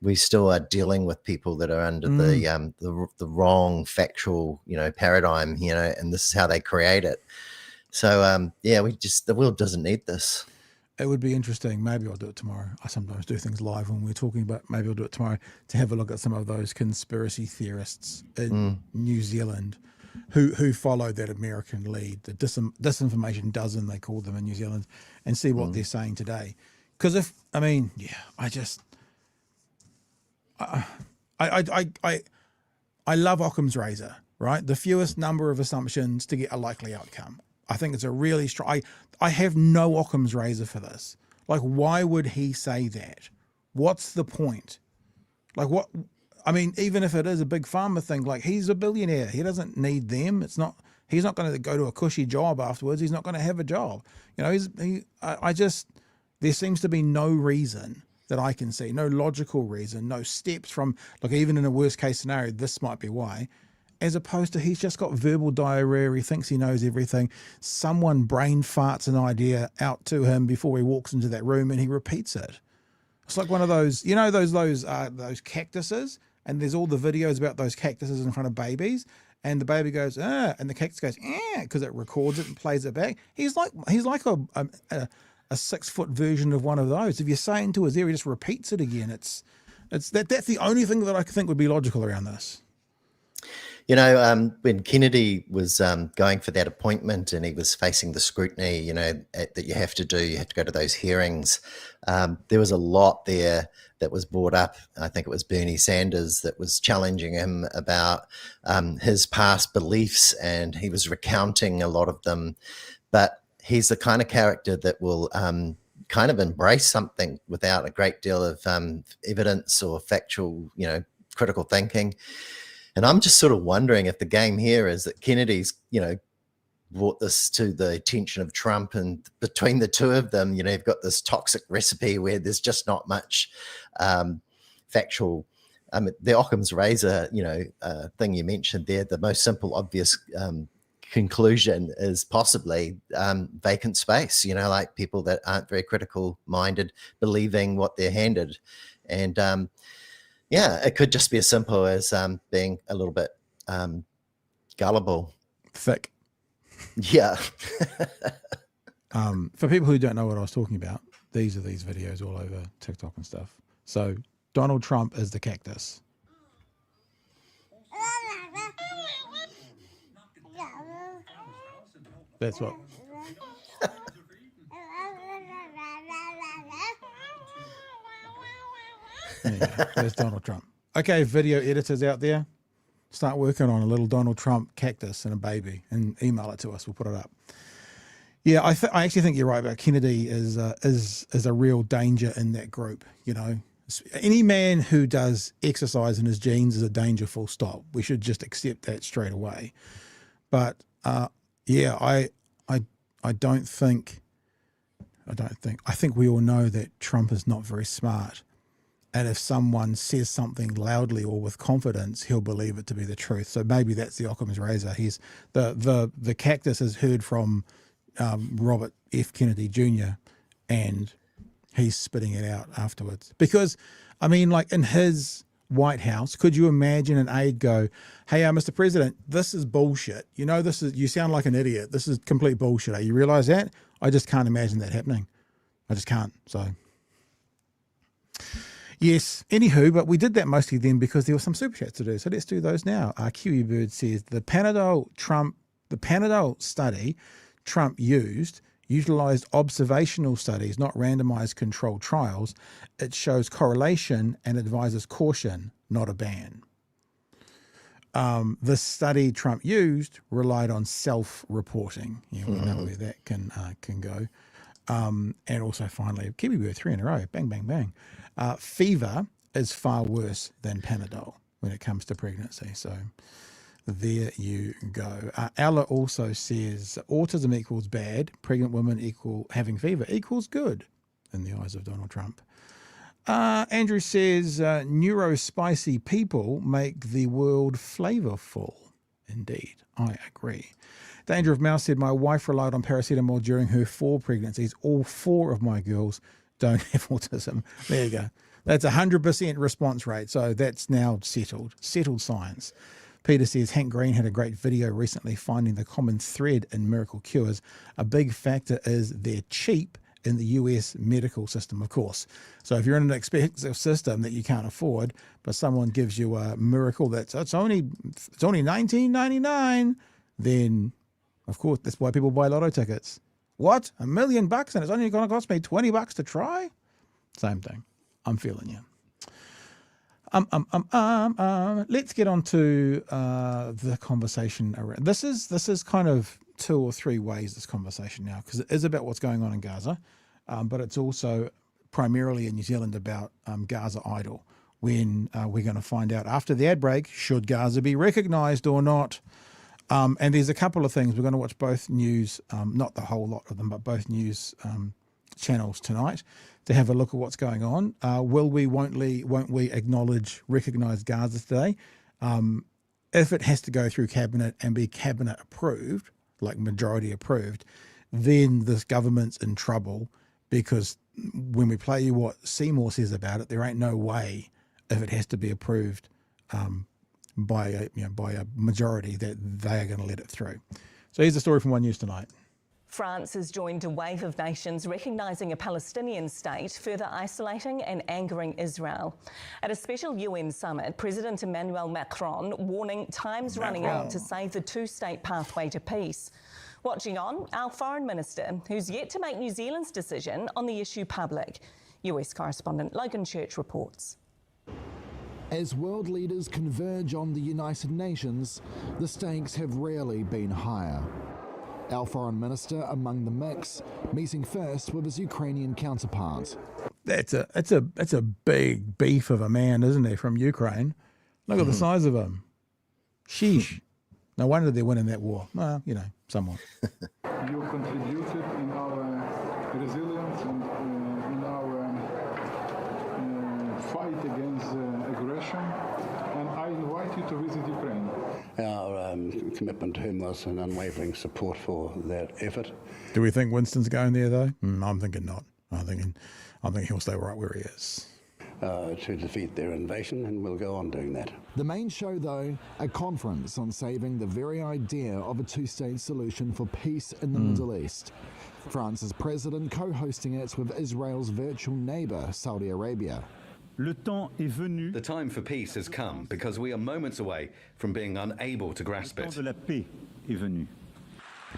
we still are dealing with people that are under the wrong factual, paradigm, and this is how they create it. So the world doesn't need this. It would be interesting. Maybe I'll do it tomorrow. I sometimes do things live when we're talking, but maybe I'll do it tomorrow to have a look at some of those conspiracy theorists in New Zealand who follow that American lead, the disinformation dozen, they call them in New Zealand, and see what they're saying today. Because I love Occam's razor, right? The fewest number of assumptions to get a likely outcome. I think it's a really strong. I have no Occam's razor for this. Like, why would he say that? What's the point? Like, what? I mean, even if it is a big pharma thing, like, he's a billionaire. He doesn't need them. He's not going to go to a cushy job afterwards. He's not going to have a job. There seems to be no reason that I can see, no logical reason, no steps from, like, even in a worst case scenario, this might be why. As opposed to he's just got verbal diarrhea, he thinks he knows everything. Someone brain farts an idea out to him before he walks into that room and he repeats it. It's like one of those, those cactuses, and there's all the videos about those cactuses in front of babies, and the baby goes, and the cactus goes, because it records it and plays it back. He's like a 6-foot version of one of those. If you say into his ear, he just repeats it again. That's the only thing that I think would be logical around this. When Kennedy was going for that appointment and he was facing the scrutiny, that you have to go to those hearings. There was a lot there that was brought up. I think it was Bernie Sanders that was challenging him about his past beliefs, and he was recounting a lot of them. But he's the kind of character that will kind of embrace something without a great deal of evidence or factual, critical thinking. And I'm just sort of wondering if the game here is that Kennedy's, brought this to the attention of Trump, and between the two of them, you've got this toxic recipe where there's just not much factual. The Occam's razor, thing you mentioned there, the most simple, obvious conclusion is possibly vacant space, like people that aren't very critical minded, believing what they're handed. And it could just be as simple as being a little bit gullible. Thick. Yeah. For people who don't know what I was talking about, these are these videos all over TikTok and stuff. So Donald Trump is the cactus. That's what. There you go. There's Donald Trump. Okay, video editors out there, start working on a little Donald Trump cactus and a baby and email it to us. We'll put it up. Yeah, I actually think you're right about Kennedy is a real danger in that group. You know, any man who does exercise in his genes is a danger, full stop. We should just accept that straight away. But yeah, I think we all know that Trump is not very smart. And if someone says something loudly or with confidence, he'll believe it to be the truth. So maybe that's the Occam's razor. He's the cactus has heard from Robert F. Kennedy Jr. and he's spitting it out afterwards. Because, I mean, like in his White House, could you imagine an aide go, "Hey, Mr. President, this is bullshit. You know, you sound like an idiot. This is complete bullshit. You realize that?" I just can't imagine that happening. I just can't. So, yes. Anywho, but we did that mostly then because there were some super chats to do. So let's do those now. Kiwi Bird says the Panadol study Trump utilized observational studies, not randomized controlled trials. It shows correlation and advises caution, not a ban. The study Trump used relied on self-reporting. Yeah, we know where that can go. And also, finally, Kiwi Bird 3 in a row. Bang, bang, bang. Fever is far worse than Panadol when it comes to pregnancy. So there you go. Ella also says autism equals bad, pregnant women equal having fever equals good in the eyes of Donald Trump. Andrew says neurospicy people make the world flavorful. Indeed, I agree. Danger of Mouse said, my wife relied on paracetamol during her 4 pregnancies. All 4 of my girls don't have autism. There you go. That's 100% response rate. So that's now settled science. Peter says, Hank Green had a great video recently finding the common thread in miracle cures. A big factor is they're cheap in the US medical system, of course. So if you're in an expensive system that you can't afford, but someone gives you a miracle it's only $19.99, then of course that's why people buy lotto tickets. What? $1 million and it's only going to cost me $20 to try? Same thing. I'm feeling you. Let's get on to the conversation around this is kind of 2 or 3 ways, this conversation now, because it is about what's going on in Gaza, but it's also primarily in New Zealand about Gaza Idol, when we're going to find out after the ad break, should Gaza be recognised or not? And there's a couple of things. We're going to watch both news, not the whole lot of them, but both news channels tonight to have a look at what's going on. Won't we recognise Gaza today? If it has to go through cabinet and be cabinet approved, like majority approved, then this government's in trouble, because when we play you what Seymour says about it, there ain't no way, if it has to be approved by a majority, that they are going to let it through. So here's the story from One News tonight. France has joined a wave of nations recognising a Palestinian state, further isolating and angering Israel. At a special UN summit, President Emmanuel Macron warning time's running out to save the 2-state pathway to peace. Watching on, our Foreign Minister, who's yet to make New Zealand's decision on the issue public. US correspondent Logan Church reports. As world leaders converge on the United Nations, the stakes have rarely been higher. Our Foreign Minister among the mix, meeting first with his Ukrainian counterpart. That's a big beef of a man, isn't he, from Ukraine? Look at the size of him. Sheesh. No wonder they're winning that war. Well, somewhat. You contributed in our resilience and in our fight against aggression, and I invite you to visit Ukraine. Our commitment to him was an unwavering support for that effort. Do we think Winston's going there, though? I'm thinking not. I'm thinking he'll stay right where he is. To defeat their invasion, and we'll go on doing that. The main show, though, a conference on saving the very idea of a 2-state solution for peace in the Middle East. France's president co-hosting it with Israel's virtual neighbour, Saudi Arabia. The time for peace has come because we are moments away from being unable to grasp it.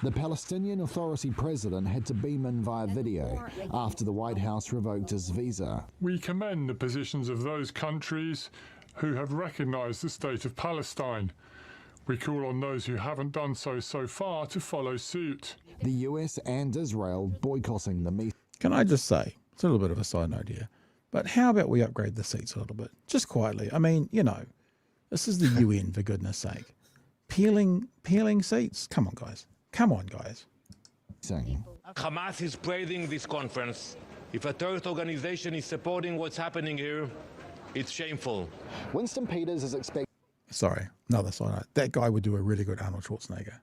The Palestinian Authority president had to beam in via video after the White House revoked his visa. We commend the positions of those countries who have recognised the state of Palestine. We call on those who haven't done so far to follow suit. The US and Israel boycotting the meeting. Can I just say, it's a little bit of a side note here, but how about we upgrade the seats a little bit? Just quietly. I mean, you know, this is the UN, for goodness sake. Peeling seats. Come on, guys. Come on, guys. Hamas is praising this conference. If a terrorist organization is supporting what's happening here, it's shameful. Winston Peters is expected. Sorry, another side note. That guy would do a really good Arnold Schwarzenegger.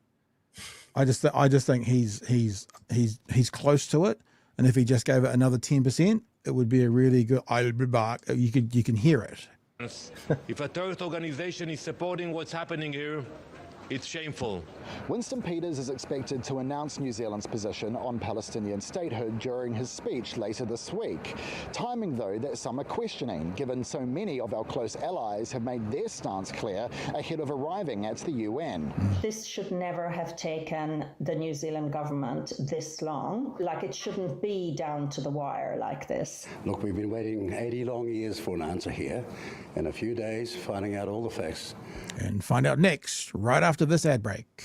I just think he's close to it, and if he just gave it another 10%, it would be a really good. You can hear it. If a terrorist organization is supporting what's happening here, it's shameful. Winston Peters is expected to announce New Zealand's position on Palestinian statehood during his speech later this week. Timing, though, that some are questioning, given so many of our close allies have made their stance clear ahead of arriving at the UN. This should never have taken the New Zealand government this long. Like, it shouldn't be down to the wire like this. Look, we've been waiting 80 long years for an answer here. In a few days, finding out all the facts. And find out next, right after this ad break.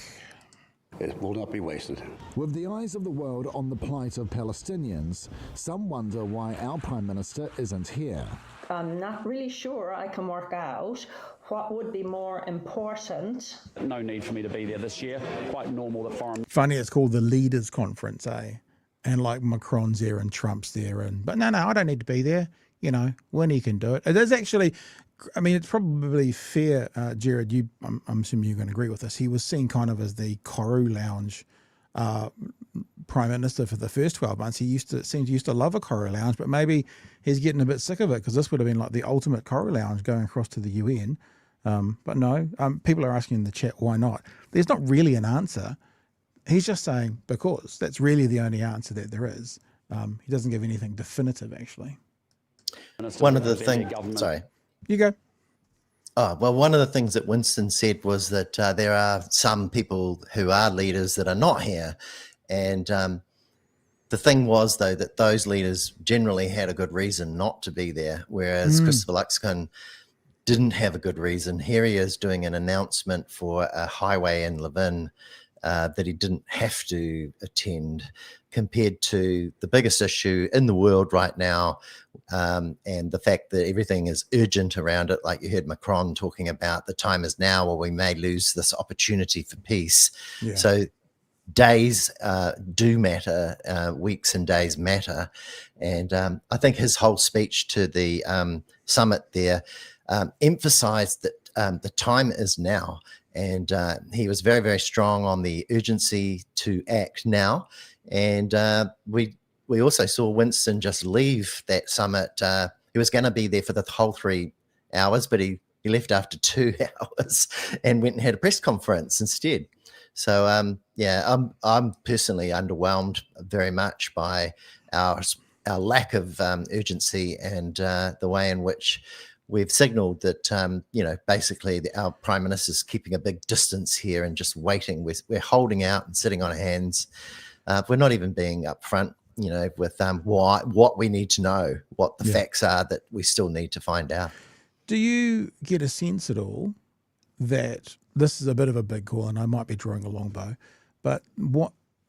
It will not be wasted. With the eyes of the world on the plight of Palestinians, some wonder why our Prime Minister isn't here. I'm not really sure I can work out what would be more important. No need for me to be there this year. Quite normal that foreign... Funny, it's called the Leaders Conference, eh? And like Macron's there and Trump's there. But no, I don't need to be there. You know, when he can do it. It is actually, I mean, it's probably fair, Gerard, I'm assuming you're going to agree with this. He was seen kind of as the Koru Lounge Prime Minister for the first 12 months. He used to love a Koru Lounge, but maybe he's getting a bit sick of it because this would have been like the ultimate Koru Lounge going across to the UN. But no, people are asking in the chat, why not? There's not really an answer. He's just saying because that's really the only answer that there is. He doesn't give anything definitive, actually. One of the things, sorry. You go. Oh, well, one of the things that Winston said was that there are some people who are leaders that are not here. And the thing was, though, that those leaders generally had a good reason not to be there, whereas Christopher Luxon didn't have a good reason. Here he is doing an announcement for a highway in Levin that he didn't have to attend, compared to the biggest issue in the world right now, and the fact that everything is urgent around it, like you heard Macron talking about, the time is now or we may lose this opportunity for peace. Yeah. So days do matter, weeks and days matter. And I think his whole speech to the summit there emphasized that the time is now. And he was very, very strong on the urgency to act now. And we also saw Winston just leave that summit. He was going to be there for the whole 3 hours, but he left after 2 hours and went and had a press conference instead. So, yeah, I'm personally underwhelmed very much by our lack of urgency and the way in which we've signalled that, basically our Prime Minister's keeping a big distance here and just waiting. We're holding out and sitting on our hands. We're not even being upfront, with what we need to know, what the facts are that we still need to find out. Do you get a sense at all that this is a bit of a big call, and I might be drawing a long bow, but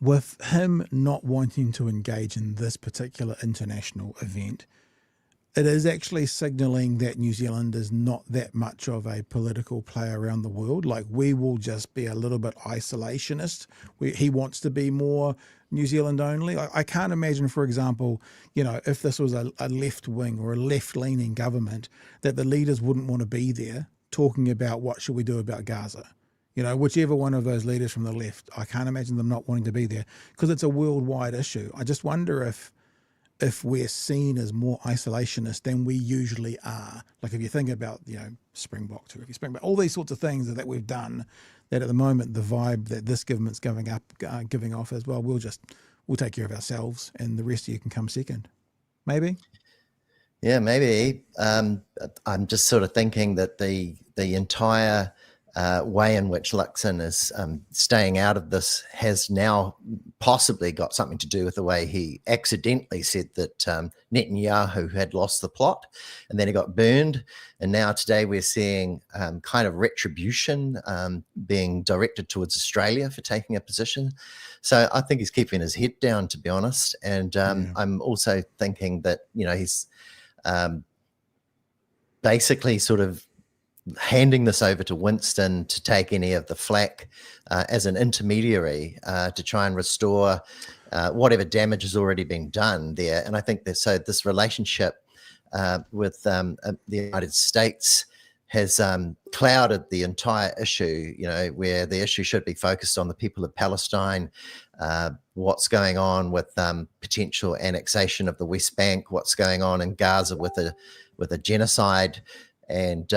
with him not wanting to engage in this particular international event, it is actually signalling that New Zealand is not that much of a political player around the world. Like, we will just be a little bit isolationist. He wants to be more New Zealand only. I can't imagine, for example, if this was a left wing or a left leaning government, that the leaders wouldn't want to be there talking about what should we do about Gaza. Whichever one of those leaders from the left, I can't imagine them not wanting to be there because it's a worldwide issue. I just wonder if we're seen as more isolationist than we usually are. Like, if you think about, Springbok too, if you Springbok, all these sorts of things that we've done, that at the moment the vibe that this government's giving off is, well, we'll take care of ourselves and the rest of you can come second. Maybe? Yeah, maybe. I'm just sort of thinking that the entire way in which Luxon is staying out of this has now possibly got something to do with the way he accidentally said that Netanyahu had lost the plot, and then he got burned. And now today we're seeing kind of retribution being directed towards Australia for taking a position. So I think he's keeping his head down, to be honest. And I'm also thinking that, he's basically sort of handing this over to Winston to take any of the flack as an intermediary to try and restore whatever damage has already been done there. And I think that so this relationship with the United States has clouded the entire issue, where the issue should be focused on the people of Palestine, what's going on with potential annexation of the West Bank, what's going on in Gaza with a genocide. And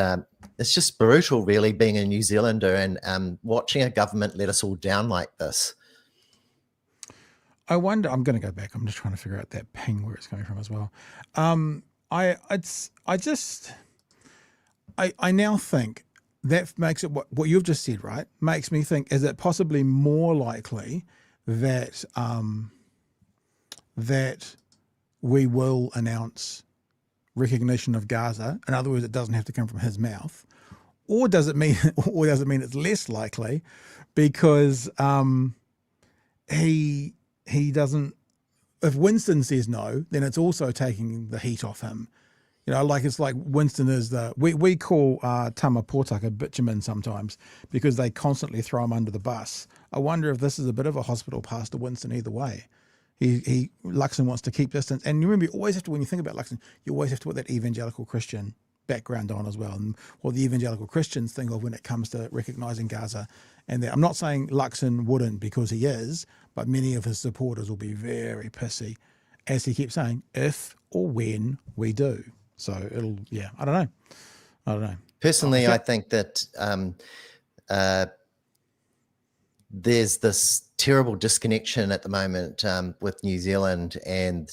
it's just brutal, really, being a New Zealander and watching a government let us all down like this. I wonder, I'm going to go back. I'm just trying to figure out that ping where it's coming from as well. I now think that makes it what you've just said, right? Makes me think, is it possibly more likely that that we will announce recognition of Gaza? In other words, it doesn't have to come from his mouth, or does it mean it's less likely because he doesn't? If Winston says no, then it's also taking the heat off him. It's like Winston is we call Tama Pōtaka bitumen sometimes because they constantly throw him under the bus. I wonder if this is a bit of a hospital pass to Winston either way. Luxon wants to keep distance. And remember, you always have to, when you think about Luxon, you always have to put that evangelical Christian background on as well. And what the evangelical Christians think of when it comes to recognizing Gaza. And I'm not saying Luxon wouldn't, because he is, but many of his supporters will be very pissy, as he keeps saying, if or when we do. So I don't know. Personally, I think that there's this terrible disconnection at the moment with New Zealand and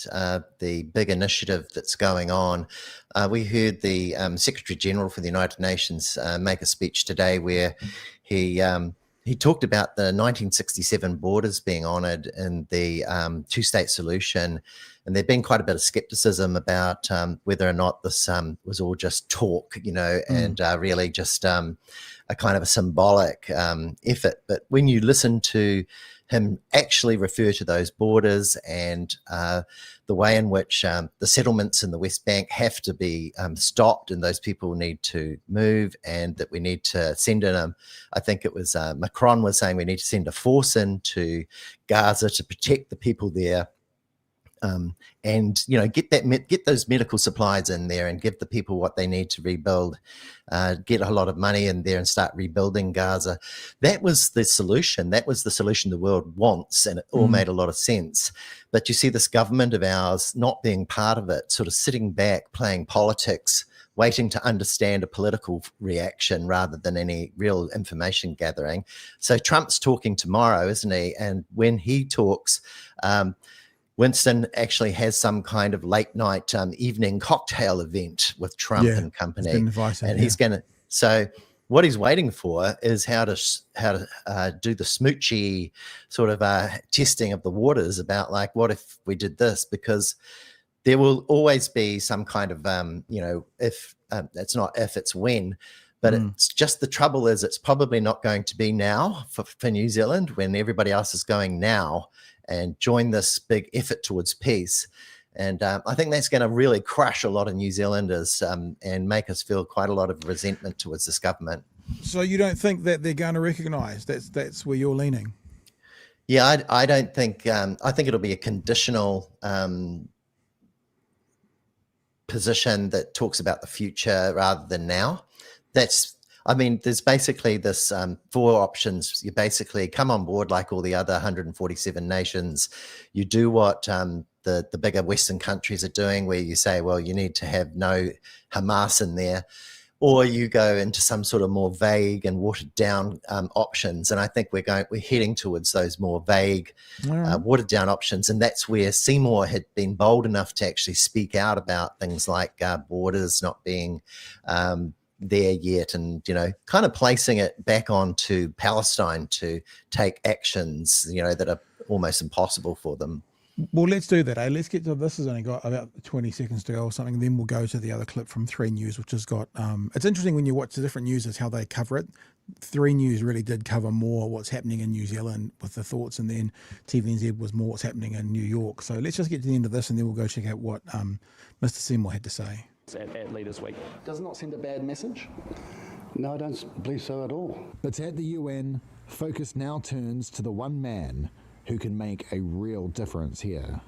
the big initiative that's going on. We heard the Secretary General for the United Nations make a speech today where he talked about the 1967 borders being honoured in the two-state solution. And there'd been quite a bit of skepticism about whether or not this was all just talk, and really just a kind of a symbolic effort. But when you listen to him actually refer to those borders and the way in which the settlements in the West Bank have to be stopped and those people need to move, and that we need to send in I think it was Macron was saying we need to send a force into Gaza to protect the people there. And get those medical supplies in there and give the people what they need to rebuild, get a lot of money in there and start rebuilding Gaza. That was the solution. That was the solution the world wants, and it all made a lot of sense. But you see this government of ours not being part of it, sort of sitting back, playing politics, waiting to understand a political reaction rather than any real information gathering. So Trump's talking tomorrow, isn't he? And when he talks, Winston actually has some kind of late night evening cocktail event with Trump and company, and he's going to. So what he's waiting for is how to do the smoochy sort of testing of the waters about, like, what if we did this? Because there will always be some kind of if it's not if, it's when. But it's just, the trouble is it's probably not going to be now for New Zealand, when everybody else is going now and join this big effort towards peace. And I think that's going to really crush a lot of New Zealanders and make us feel quite a lot of resentment towards this government. So you don't think that they're going to recognise? That's where you're leaning? Yeah, I don't think, I think it'll be a conditional position that talks about the future rather than now. There's basically this 4 options. You basically come on board like all the other 147 nations. You do what the bigger Western countries are doing, where you say, well, you need to have no Hamas in there, or you go into some sort of more vague and watered down options. And I think we're heading towards those more vague, watered down options. And that's where Seymour had been bold enough to actually speak out about things like borders not being there yet, and kind of placing it back onto Palestine to take actions that are almost impossible for them. Well, let's do that. Let's get to this. Has only got about 20 seconds to go or something. Then we'll go to the other clip from 3 News, which has got. It's interesting when you watch the different news is how they cover it. 3 News really did cover more what's happening in New Zealand with the thoughts, and then TVNZ was more what's happening in New York. So let's just get to the end of this, and then we'll go check out what Mr. Seymour had to say. At Leaders Week. Does not send a bad message? No, I don't believe so at all. But at the UN, focus now turns to the one man who can make a real difference here.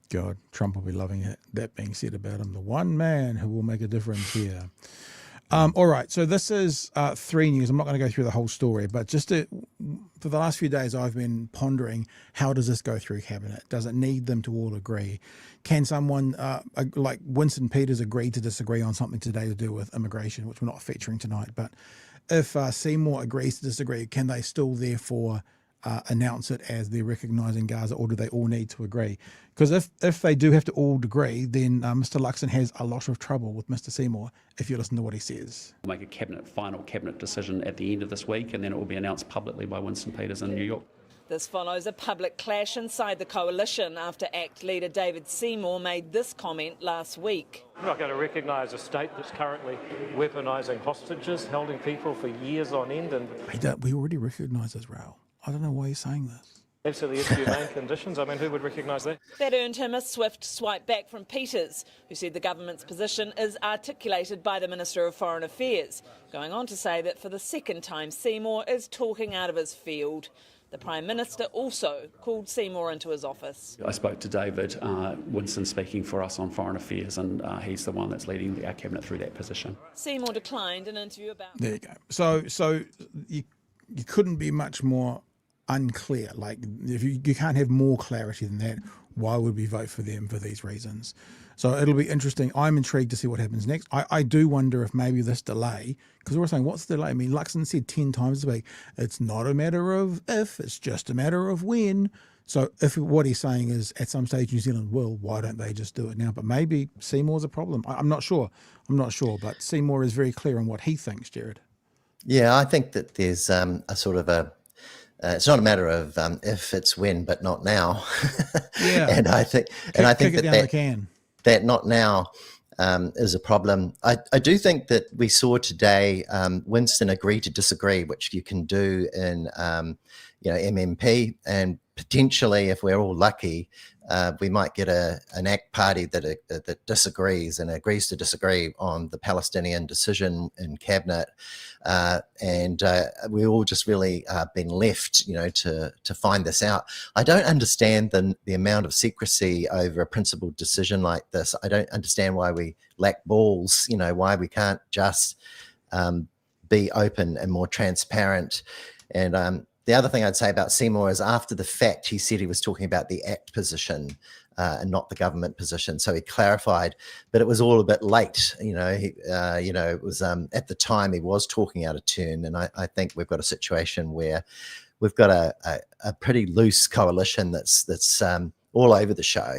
God, Trump will be loving it. That being said about him, the one man who will make a difference here. All right, so this is 3 News. I'm not going to go through the whole story, but just for the last few days, I've been pondering, how does this go through Cabinet? Does it need them to all agree? Can someone like Winston Peters agree to disagree on something today to do with immigration, which we're not featuring tonight? But if Seymour agrees to disagree, can they still therefore announce it as they're recognising Gaza, or do they all need to agree? Because if they do have to all agree, then Mr. Luxon has a lot of trouble with Mr. Seymour, if you listen to what he says. We'll make a final cabinet decision at the end of this week, and then it will be announced publicly by Winston Peters in New York. This follows a public clash inside the coalition after ACT leader David Seymour made this comment last week. We're not going to recognise a state that's currently weaponising hostages, holding people for years on end. And we already recognise Israel. I don't know why he's saying this. Absolutely inhumane conditions. I mean, who would recognise that? That earned him a swift swipe back from Peters, who said the government's position is articulated by the Minister of Foreign Affairs, going on to say that for the second time Seymour is talking out of his field. The Prime Minister also called Seymour into his office. I spoke to David, Winston speaking for us on Foreign Affairs, and he's the one that's leading our cabinet through that position. Seymour declined an interview about... There you go. So you couldn't be much more unclear. Like, if you can't have more clarity than that, why would we vote for them for these reasons? So it'll be interesting. I'm intrigued to see what happens next. I do wonder if maybe this delay, because we're saying, what's the delay? I mean, Luxon said 10 times this week, it's not a matter of if, it's just a matter of when. So if what he's saying is at some stage New Zealand will, why don't they just do it now? But maybe Seymour's a problem. I'm not sure, but Seymour is very clear on what he thinks, Gerard. Yeah, I think that there's a sort of a, it's not a matter of if, it's when, but not now. Yeah, and I think that not now is a problem. I do think that we saw today Winston agree to disagree, which you can do in MMP, and potentially, if we're all lucky, we might get an ACT party that disagrees and agrees to disagree on the Palestinian decision in cabinet, and we all just really been left, to find this out. I don't understand the amount of secrecy over a principled decision like this. I don't understand why we lack balls. Why we can't just be open and more transparent. And the other thing I'd say about Seymour is, after the fact, he said he was talking about the ACT position and not the government position. So he clarified, but it was all a bit late. It was at the time he was talking out of turn. And I think we've got a situation where we've got a pretty loose coalition that's all over the show.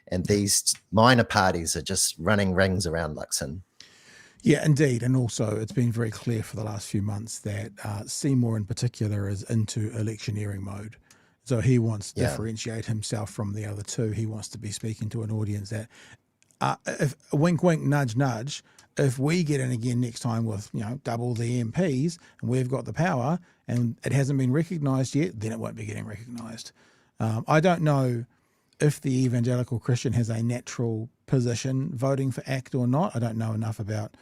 And these minor parties are just running rings around Luxon. Yeah, indeed. And also it's been very clear for the last few months that Seymour in particular is into electioneering mode. So he wants to differentiate himself from the other two. He wants to be speaking to an audience that, if wink, wink, nudge, nudge, if we get in again next time with, double the MPs and we've got the power and it hasn't been recognised yet, then it won't be getting recognised. I don't know if the evangelical Christian has a natural position voting for ACT or not. I don't know enough about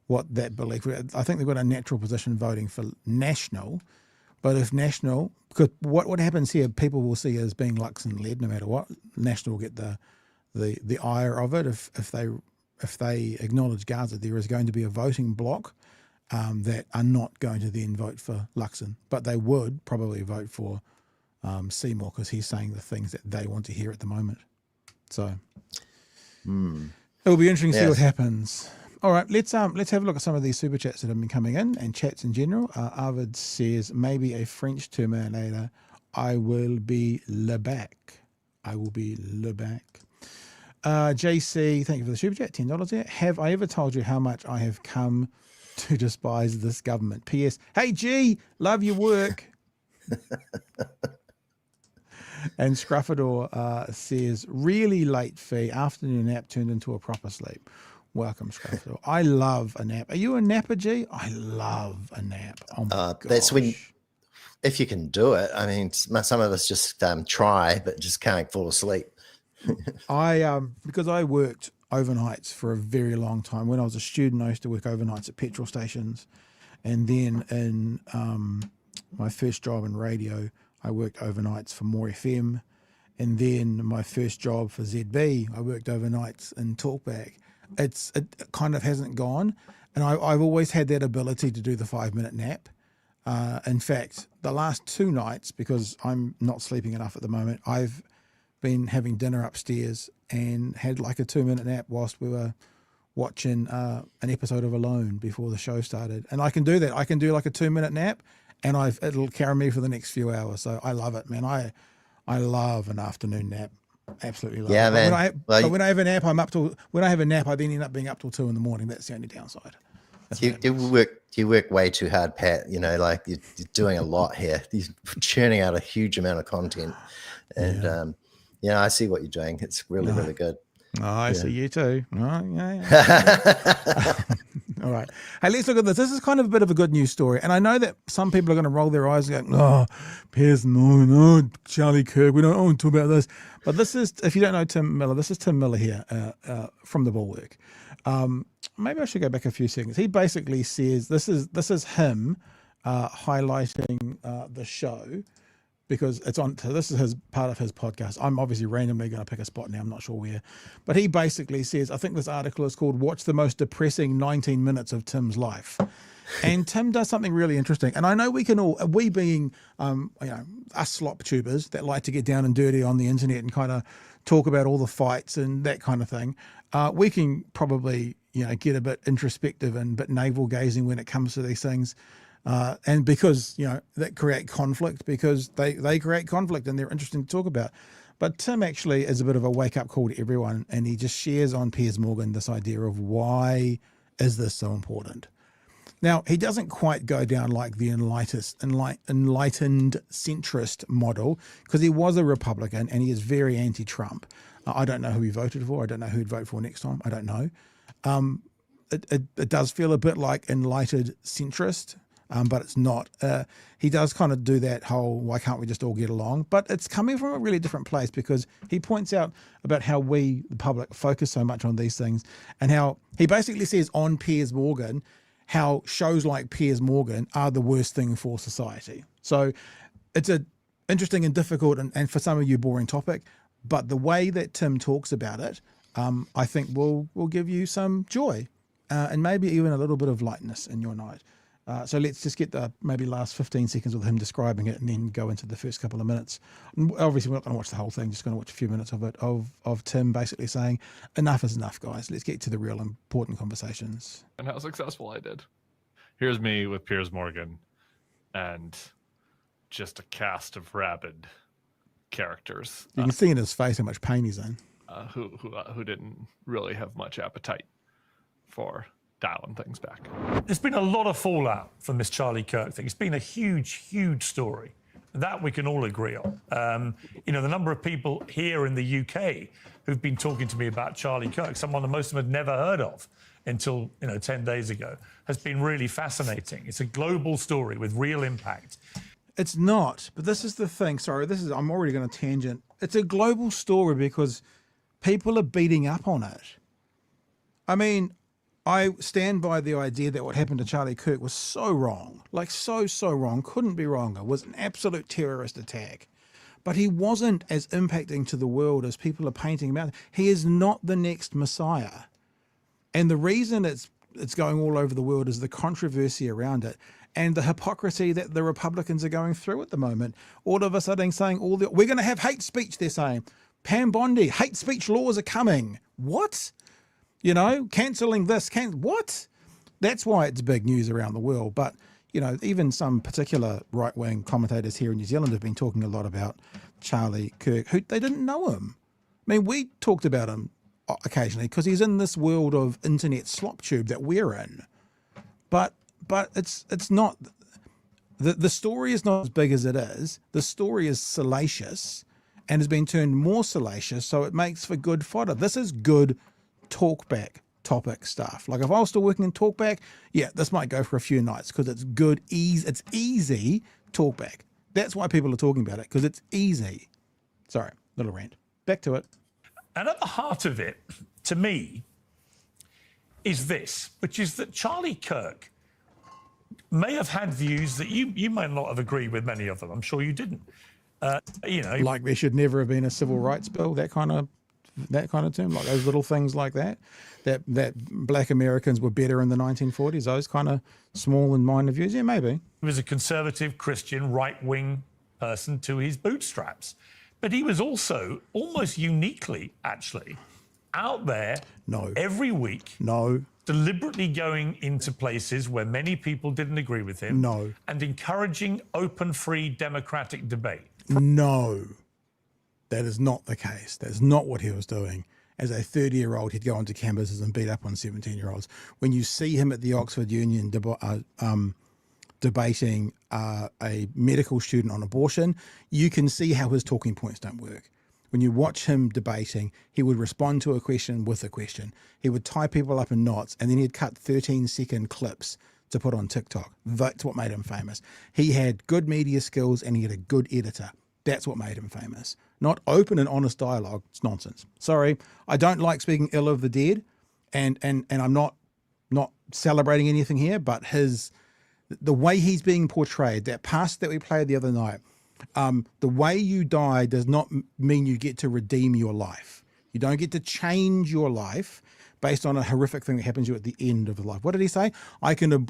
what that belief. I think they've got a natural position voting for national, but if national, because what happens here, people will see as being Luxon led no matter what. National will get the ire of it. If they acknowledge Gaza, there is going to be a voting bloc that are not going to then vote for Luxon, but they would probably vote for Seymour, because he's saying the things that they want to hear at the moment. So it'll be interesting to see what happens. All right, let's have a look at some of these super chats that have been coming in, and chats in general. Arvid says, maybe a French Terminator. I will be le back. I will be le back. JC, thank you for the super chat, $10 there. Have I ever told you how much I have come to despise this government. P.S. Hey, G, love your work. And Scruffador says, really late fee. Afternoon nap turned into a proper sleep. Welcome, Scruffador. I love a nap. Are you a napper, G? I love a nap. Oh my gosh. That's when, if you can do it. I mean, some of us just try, but just can't fall asleep. Because I worked overnights for a very long time. When I was a student, I used to work overnights at petrol stations. And then in my first job in radio, I worked overnights for More FM. And then my first job for ZB, I worked overnights in Talkback. It kind of hasn't gone. And I've always had that ability to do the 5-minute nap. In fact, the last 2 nights, because I'm not sleeping enough at the moment, I've been having dinner upstairs and had like a 2-minute nap whilst we were watching an episode of Alone before the show started. And I can do that. I can do like a 2-minute nap, and it'll carry me for the next few hours. So I love it, man. I love an afternoon nap. Absolutely love it. Yeah, man. When I have a nap, when I have a nap, I then end up being up till 2 a.m. That's the only downside. You work way too hard, Pat. You know, like you're doing a lot here. You're churning out a huge amount of content. And, I see what you're doing. It's really, really good. Oh, I see you too. Oh, yeah. All right. Hey, let's look at this. This is kind of a bit of a good news story. And I know that some people are going to roll their eyes and go, Piers Morgan, Charlie Kirk, we don't want to talk about this. But this is, if you don't know Tim Miller, this is Tim Miller here from the Bulwark. Maybe I should go back a few seconds. He basically says, this is him highlighting the show, because it's on. So this is his part of his podcast. I'm obviously randomly going to pick a spot now. I'm not sure where, but he basically says, I think this article is called "Watch the Most Depressing 19 Minutes of Tim's Life," and Tim does something really interesting. And I know we being us slop tubers that like to get down and dirty on the internet and kind of talk about all the fights and that kind of thing, we can probably get a bit introspective and a bit navel gazing when it comes to these things. And because, that create conflict, because they create conflict and they're interesting to talk about. But Tim actually is a bit of a wake-up call to everyone, and he just shares on Piers Morgan this idea of why is this so important. Now, he doesn't quite go down like the enlightened centrist model, because he was a Republican and he is very anti-Trump. I don't know who he voted for. I don't know who he'd vote for next time. I don't know. It does feel a bit like enlightened centrist. But it's not. He does kind of do that whole, why can't we just all get along? But it's coming from a really different place, because he points out about how we, the public, focus so much on these things, and how he basically says on Piers Morgan how shows like Piers Morgan are the worst thing for society. So it's a interesting and difficult and for some of you boring topic, but the way that Tim talks about it, I think will give you some joy and maybe even a little bit of lightness in your night. So let's just get the maybe last 15 seconds with him describing it and then go into the first couple of minutes. And obviously, we're not going to watch the whole thing, just going to watch a few minutes of it, of Tim basically saying, enough is enough, guys. Let's get to the real important conversations. And how successful I did. Here's me with Piers Morgan and just a cast of rabid characters. You can see in his face how much pain he's in. Who didn't really have much appetite for dialing things back. There's been a lot of fallout from this Charlie Kirk thing. It's been a huge, huge story. That we can all agree on. The number of people here in the UK who've been talking to me about Charlie Kirk, someone that most of them had never heard of until 10 days ago, has been really fascinating. It's a global story with real impact. It's not, but this is the thing. Sorry, I'm already going to tangent. It's a global story because people are beating up on it. I mean, I stand by the idea that what happened to Charlie Kirk was so wrong, like so wrong, couldn't be wronger, was an absolute terrorist attack. But he wasn't as impacting to the world as people are painting him out. He is not the next Messiah. And the reason it's going all over the world is the controversy around it and the hypocrisy that the Republicans are going through at the moment. All of a sudden saying we're going to have hate speech, they're saying. Pam Bondi, hate speech laws are coming. What? Cancelling this, what? That's why it's big news around the world. But, even some particular right-wing commentators here in New Zealand have been talking a lot about Charlie Kirk, who they didn't know him. I mean, we talked about him occasionally because he's in this world of internet slop tube that we're in. but it's not. The story is not as big as it is. The story is salacious and has been turned more salacious, so it makes for good fodder. This is good talkback topic stuff. Like if I was still working in talkback, yeah, this might go for a few nights because it's good, it's easy talkback. That's why people are talking about it, because it's easy. Sorry, little rant. Back to it. And at the heart of it, to me, is this, which is that Charlie Kirk may have had views that you may not have agreed with many of them. I'm sure you didn't. You know, like there should never have been a civil rights bill, that kind of term, like those little things like that black Americans were better in the 1940s, those kind of small and minor views. Yeah, maybe. He was a conservative Christian right-wing person to his bootstraps. But he was also almost uniquely, actually, out there every week. Deliberately going into places where many people didn't agree with him. And encouraging open, free, democratic debate. No, that is not the case. That's not what he was doing. As a 30-year-old, he'd go onto campuses and beat up on 17-year-olds. When you see him at the Oxford Union debating a medical student on abortion, you can see how his talking points don't work. When you watch him debating, he would respond to a question with a question. He would tie people up in knots, and then he'd cut 13-second clips to put on TikTok. That's what made him famous. He had good media skills, and he had a good editor. That's what made him famous. Not open and honest dialogue. It's nonsense. Sorry, I don't like speaking ill of the dead, and I'm not celebrating anything here, but the way he's being portrayed, that past that we played the other night, the way you die does not mean you get to redeem your life. You don't get to change your life based on a horrific thing that happens to you at the end of the life. What did he say? I can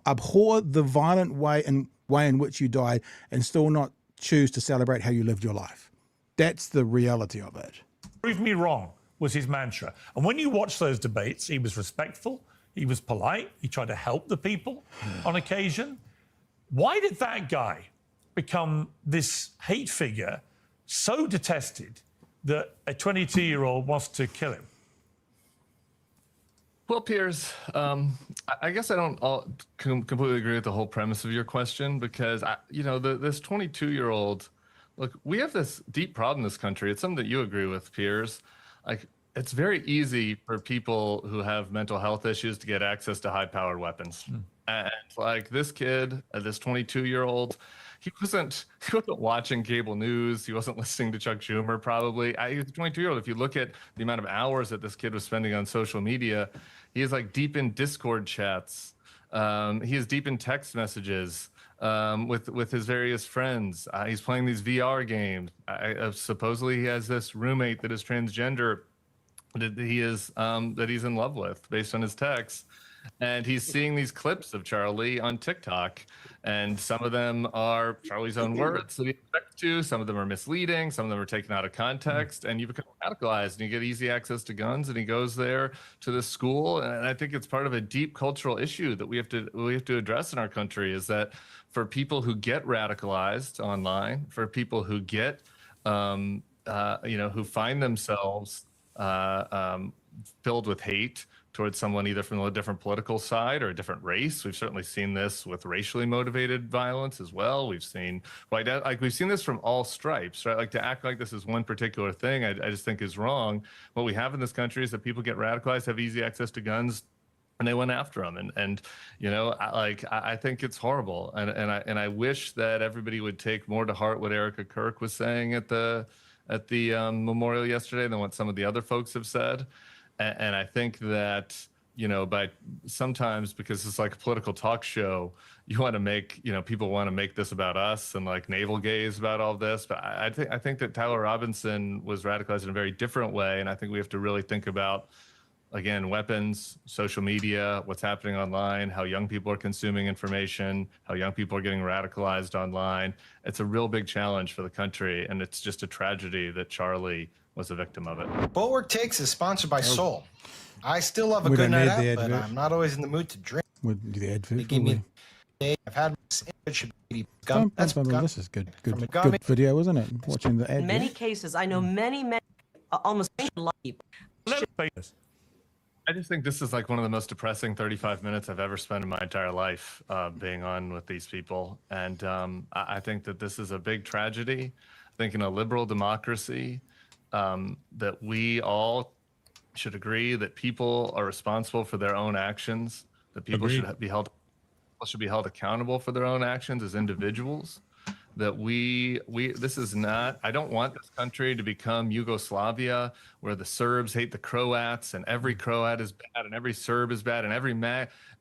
abhor the violent way in which you died and still not choose to celebrate how you lived your life. That's the reality of it. Prove me wrong was his mantra. And when you watch those debates, he was respectful, he was polite, he tried to help the people on occasion. Why did that guy become this hate figure so detested that a 22-year-old wants to kill him? Well, Piers, I guess I don't completely agree with the whole premise of your question, because, this 22-year-old, look, we have this deep problem in this country. It's something that you agree with, Piers. Like, it's very easy for people who have mental health issues to get access to high-powered weapons. And like this kid, this 22-year-old, he wasn't watching cable news. He wasn't listening to Chuck Schumer, probably. He was a 22-year-old. If you look at the amount of hours that this kid was spending on social media, he is like deep in Discord chats. He is deep in text messages with his various friends. He's playing these VR games. Supposedly he has this roommate that is transgender that he's in love with based on his texts. And he's seeing these clips of Charlie on TikTok, and some of them are Charlie's own words that he expects to. Some of them are misleading. Some of them are taken out of context, and you become radicalized. And you get easy access to guns, and he goes there to this school. And I think it's part of a deep cultural issue that we have to address in our country. Is that for people who get radicalized online, for people who get who find themselves filled with hate towards someone either from a different political side or a different race. We've certainly seen this with racially motivated violence as well. We've seen we've seen this from all stripes, right? Like, to act like this is one particular thing, I just think is wrong. What we have in this country is that people get radicalized, have easy access to guns, and they went after them. And I think it's horrible. And I wish that everybody would take more to heart what Erica Kirk was saying at the memorial yesterday than what some of the other folks have said. And I think that, by sometimes, because it's like a political talk show, you want to make, people want to make this about us and like navel gaze about all this. But I think that Tyler Robinson was radicalized in a very different way. And I think we have to really think about, again, weapons, social media, what's happening online, how young people are consuming information, how young people are getting radicalized online. It's a real big challenge for the country. And it's just a tragedy that Charlie was a victim of it. Bulwark Takes is sponsored by Soul. I still love a good night out, but I'm not always in the mood to drink. Would do the advert? They give me I've had it should be gum. That's this is good video, isn't it? Watching the ad. In many cases, I know many, almost a lot of people. I just think this is like one of the most depressing 35 minutes I've ever spent in my entire life being on with these people. And I think that this is a big tragedy. I think in a liberal democracy that we all should agree that people are responsible for their own actions, that people should be held accountable for their own actions as individuals. That this is not, I don't want this country to become Yugoslavia where the Serbs hate the Croats and every Croat is bad and every Serb is bad and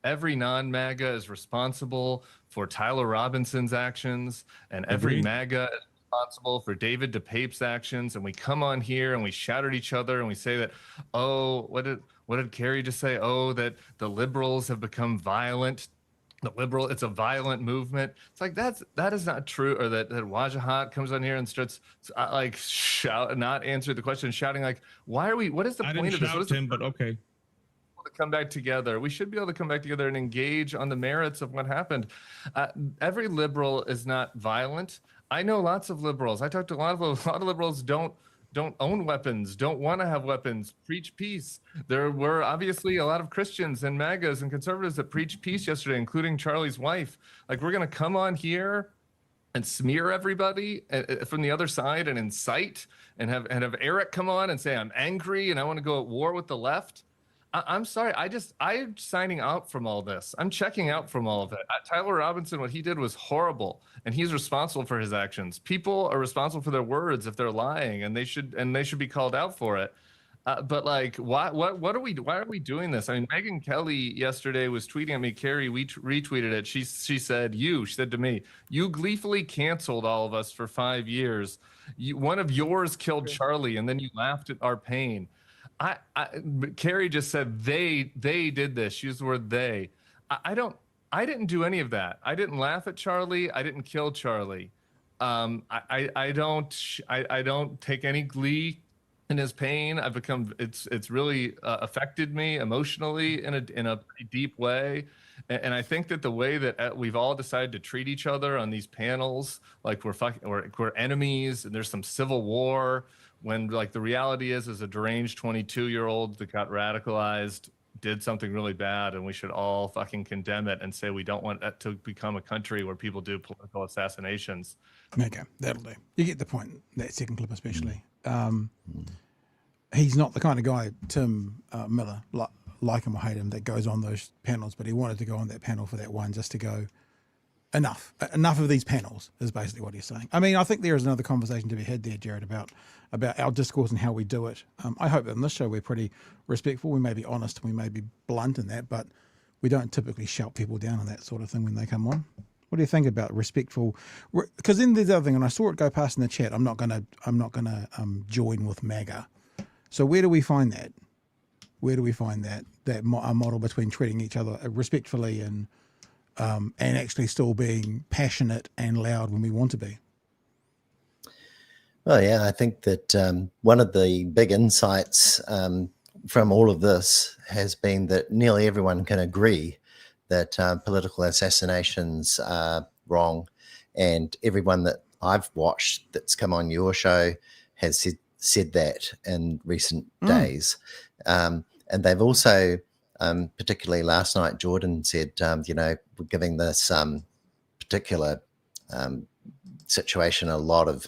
every non-MAGA is responsible for Tyler Robinson's actions and every MAGA is responsible for David DePape's actions. And we come on here and we shout at each other and we say that, oh, what did Kerry just say? Oh, that the liberals have become violent. It's a violent movement. It's like that is not true. Or that Wajahat comes on here and starts like shout, not answer the question, shouting like, "Why are we? What is the point of this?" What is him, but okay. To come back together, we should be able to come back together and engage on the merits of what happened. Every liberal is not violent. I know lots of liberals. I talk to a lot of liberals. Don't own weapons, don't want to have weapons, preach peace. There were obviously a lot of Christians and MAGAs and conservatives that preached peace yesterday, including Charlie's wife. Like, we're going to come on here and smear everybody from the other side and incite and have Eric come on and say, I'm angry and I want to go at war with the left. I'm sorry. I'm signing out from all this. I'm checking out from all of it. Tyler Robinson, what he did was horrible, and he's responsible for his actions. People are responsible for their words if they're lying, and they should be called out for it. But like, why are we doing this? I mean, Megyn Kelly yesterday was tweeting at me. Carrie, we retweeted it. She said to me, you gleefully canceled all of us for 5 years. One of yours killed Charlie, and then you laughed at our pain. Carrie just said they did this. She used the word they. I didn't do any of that. I didn't laugh at Charlie. I didn't kill Charlie. I don't take any glee in his pain. It's really affected me emotionally in a pretty deep way. And I think that the way that we've all decided to treat each other on these panels, like we're enemies and there's some civil war, when like the reality is a deranged 22-year-old that got radicalized did something really bad, and we should all fucking condemn it and say we don't want that to become a country where people do political assassinations. Okay, that'll do. You get the point, that second clip especially. He's not the kind of guy, Tim Miller, like him or hate him, that goes on those panels, but he wanted to go on that panel for that one just to go, enough of these panels is basically what he's saying. I mean, I think there is another conversation to be had there, Gerard, about our discourse and how we do it. I hope that on this show we're pretty respectful. We may be honest, we may be blunt in that, but we don't typically shout people down and that sort of thing when they come on. What do you think about respectful? Because then there's the other thing, and I saw it go past in the chat. I'm not gonna join with MAGA. So where do we find that? Where do we find that a model between treating each other respectfully and actually still being passionate and loud when we want to be? Well, yeah, I think that one of the big insights from all of this has been that nearly everyone can agree that political assassinations are wrong. And everyone that I've watched that's come on your show has said that in recent days. And they've also, particularly last night, Jordan said, we're giving this particular situation a lot of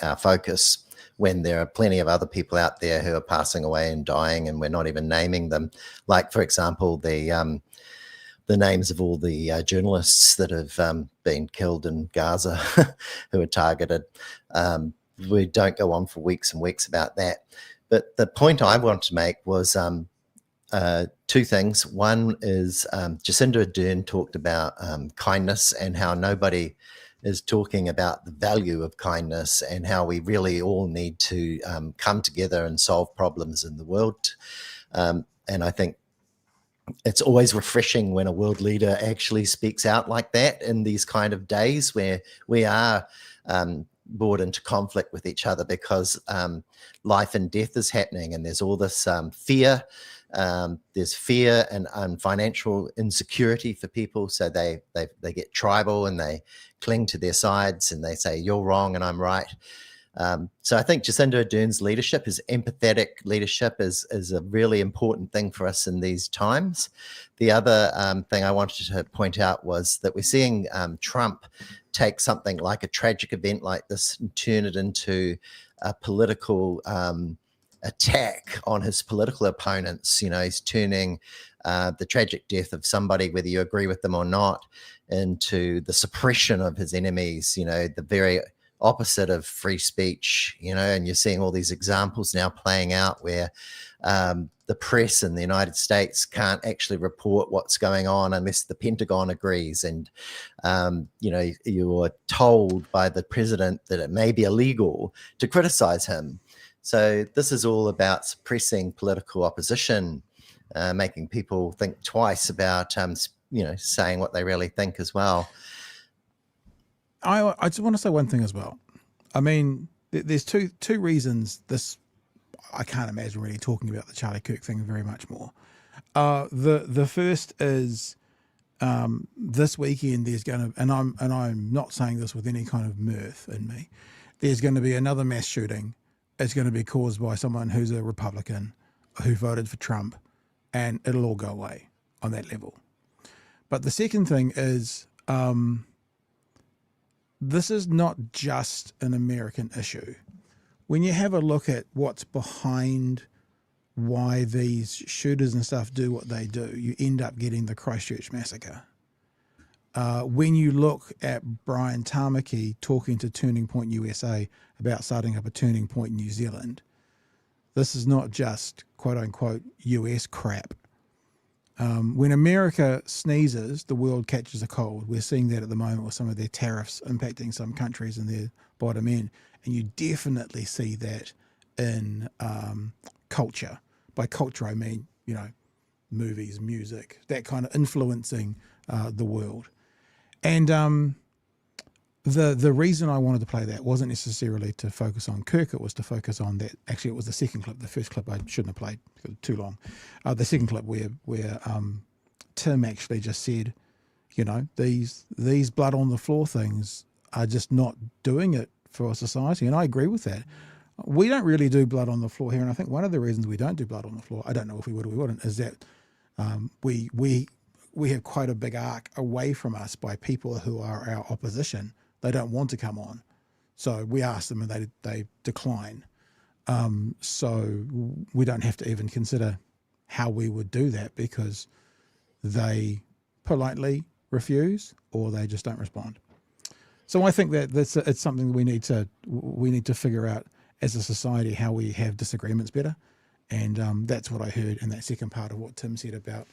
our focus when there are plenty of other people out there who are passing away and dying, and we're not even naming them. Like, for example, the names of all the journalists that have been killed in Gaza who are targeted. We don't go on for weeks and weeks about that. But the point I want to make was two things. One is Jacinda Ardern talked about kindness and how nobody is talking about the value of kindness and how we really all need to come together and solve problems in the world. And I think it's always refreshing when a world leader actually speaks out like that in these kind of days where we are brought into conflict with each other because life and death is happening, and there's all this fear. There's fear and financial insecurity for people, so they get tribal and they cling to their sides and they say you're wrong and I'm right. So I think Jacinda Ardern's leadership, his empathetic leadership, is a really important thing for us in these times. The other thing I wanted to point out was that we're seeing Trump take something like a tragic event like this and turn it into a political attack on his political opponents. You know, he's turning the tragic death of somebody, whether you agree with them or not, into the suppression of his enemies, you know, the very opposite of free speech, you know, and you're seeing all these examples now playing out where the press in the United States can't actually report what's going on unless the Pentagon agrees. And, you know, you're told by the president that it may be illegal to criticize him. So this is all about suppressing political opposition, making people think twice about, you know, saying what they really think as well. I just want to say one thing as well. I mean, there's two reasons this. I can't imagine really talking about the Charlie Kirk thing very much more. The first is this weekend there's going to, and I'm not saying this with any kind of mirth in me. There's going to be another mass shooting. It's going to be caused by someone who's a Republican who voted for Trump, and it'll all go away on that level. But the second thing is, this is not just an American issue. When you have a look at what's behind why these shooters and stuff do what they do, you end up getting the Christchurch massacre. When you look at Brian Tamaki talking to Turning Point USA about starting up a Turning Point New Zealand, this is not just quote unquote US crap. When America sneezes, the world catches a cold. We're seeing that at the moment with some of their tariffs impacting some countries and their bottom end. And you definitely see that in culture. By culture, I mean, you know, movies, music, that kind of influencing the world. And the reason I wanted to play that wasn't necessarily to focus on Kirk. It was to focus on that. Actually, it was the second clip. The first clip I shouldn't have played because it was too long. The second clip where Tim actually just said, you know, these blood on the floor things are just not doing it for society. And I agree with that. We don't really do blood on the floor here. And I think one of the reasons we don't do blood on the floor, I don't know if we would or we wouldn't, is that we have quite a big arc away from us by people who are our opposition. They don't want to come on. So we ask them and they decline. So we don't have to even consider how we would do that because they politely refuse or they just don't respond. So I think that it's something we need to figure out as a society how we have disagreements better. And that's what I heard in that second part of what Tim said about,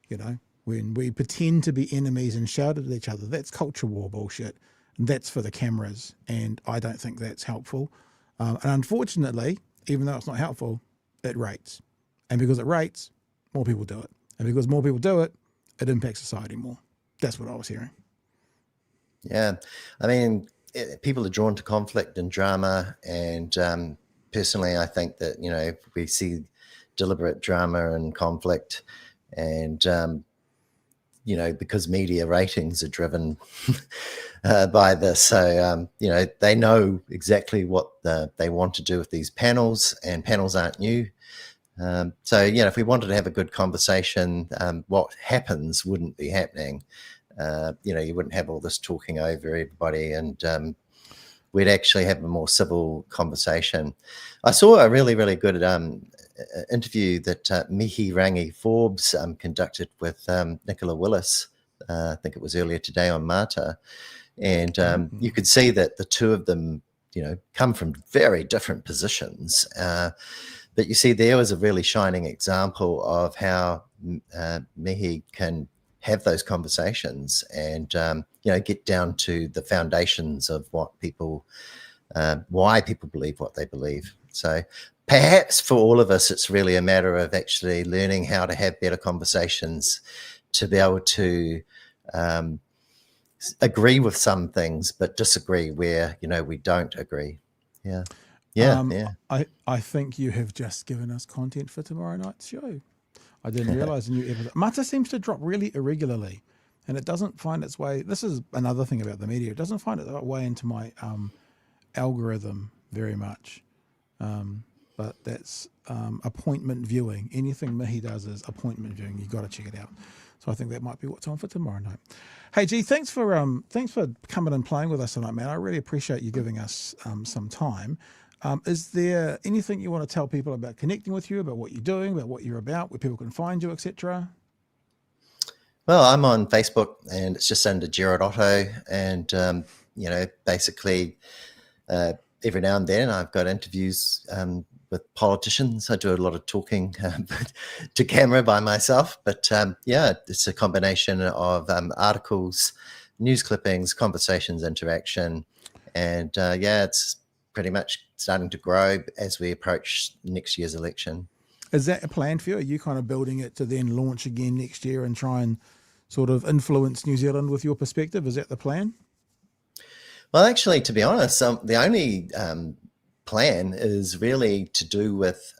you know, when we pretend to be enemies and shout at each other, that's culture war bullshit. And that's for the cameras. And I don't think that's helpful. And unfortunately, even though it's not helpful, it rates. And because it rates, more people do it. And because more people do it, it impacts society more. That's what I was hearing. Yeah. I mean, people are drawn to conflict and drama. And personally, I think that, you know, if we see deliberate drama and conflict and, you know, because media ratings are driven by this. So, you know, they know exactly what they want to do with these panels, and panels aren't new. So, you know, if we wanted to have a good conversation, what happens wouldn't be happening. You know, you wouldn't have all this talking over everybody, and we'd actually have a more civil conversation. I saw a really, really good interview that Mihi Rangi Forbes conducted with Nicola Willis. I think it was earlier today on Mata. And you could see that the two of them, you know, come from very different positions. But you see there was a really shining example of how Mihi can have those conversations and, you know, get down to the foundations of what people, why people believe what they believe. So perhaps for all of us, it's really a matter of actually learning how to have better conversations to be able to agree with some things, but disagree where, you know, we don't agree. Yeah. Yeah. I think you have just given us content for tomorrow night's show. I didn't realize a new episode. Mata seems to drop really irregularly, and it doesn't find its way. This is another thing about the media. It doesn't find its way into my algorithm very much. But that's appointment viewing. Anything Mihi does is appointment viewing. You've got to check it out. So I think that might be what's on for tomorrow night. Hey, G, thanks for coming and playing with us tonight, man. I really appreciate you giving us some time. Is there anything you want to tell people about connecting with you, about what you're doing, about what you're about, where people can find you, etc.? Well, I'm on Facebook, and it's just under Gerard Otto, and basically every now and then I've got interviews with politicians. I do a lot of talking to camera by myself, but it's a combination of articles, news clippings, conversations, interaction, and it's pretty much starting to grow as we approach next year's election. Is that a plan for you? Are you kind of building it to then launch again next year and try and sort of influence New Zealand with your perspective? Is that the plan? Well, actually, to be honest, the only plan is really to do with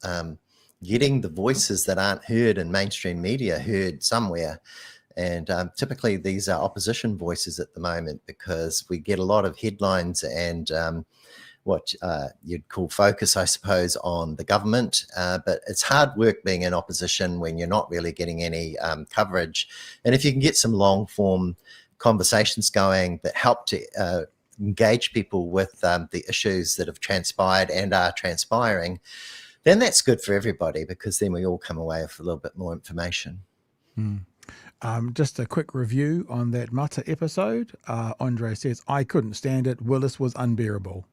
getting the voices that aren't heard in mainstream media heard somewhere. And typically these are opposition voices at the moment, because we get a lot of headlines and what you'd call focus, I suppose, on the government. But it's hard work being in opposition when you're not really getting any coverage. And if you can get some long form conversations going that help to engage people with the issues that have transpired and are transpiring, then that's good for everybody, because then we all come away with a little bit more information. Just a quick review on that Mata episode. Andre says, I couldn't stand it. Willis was unbearable.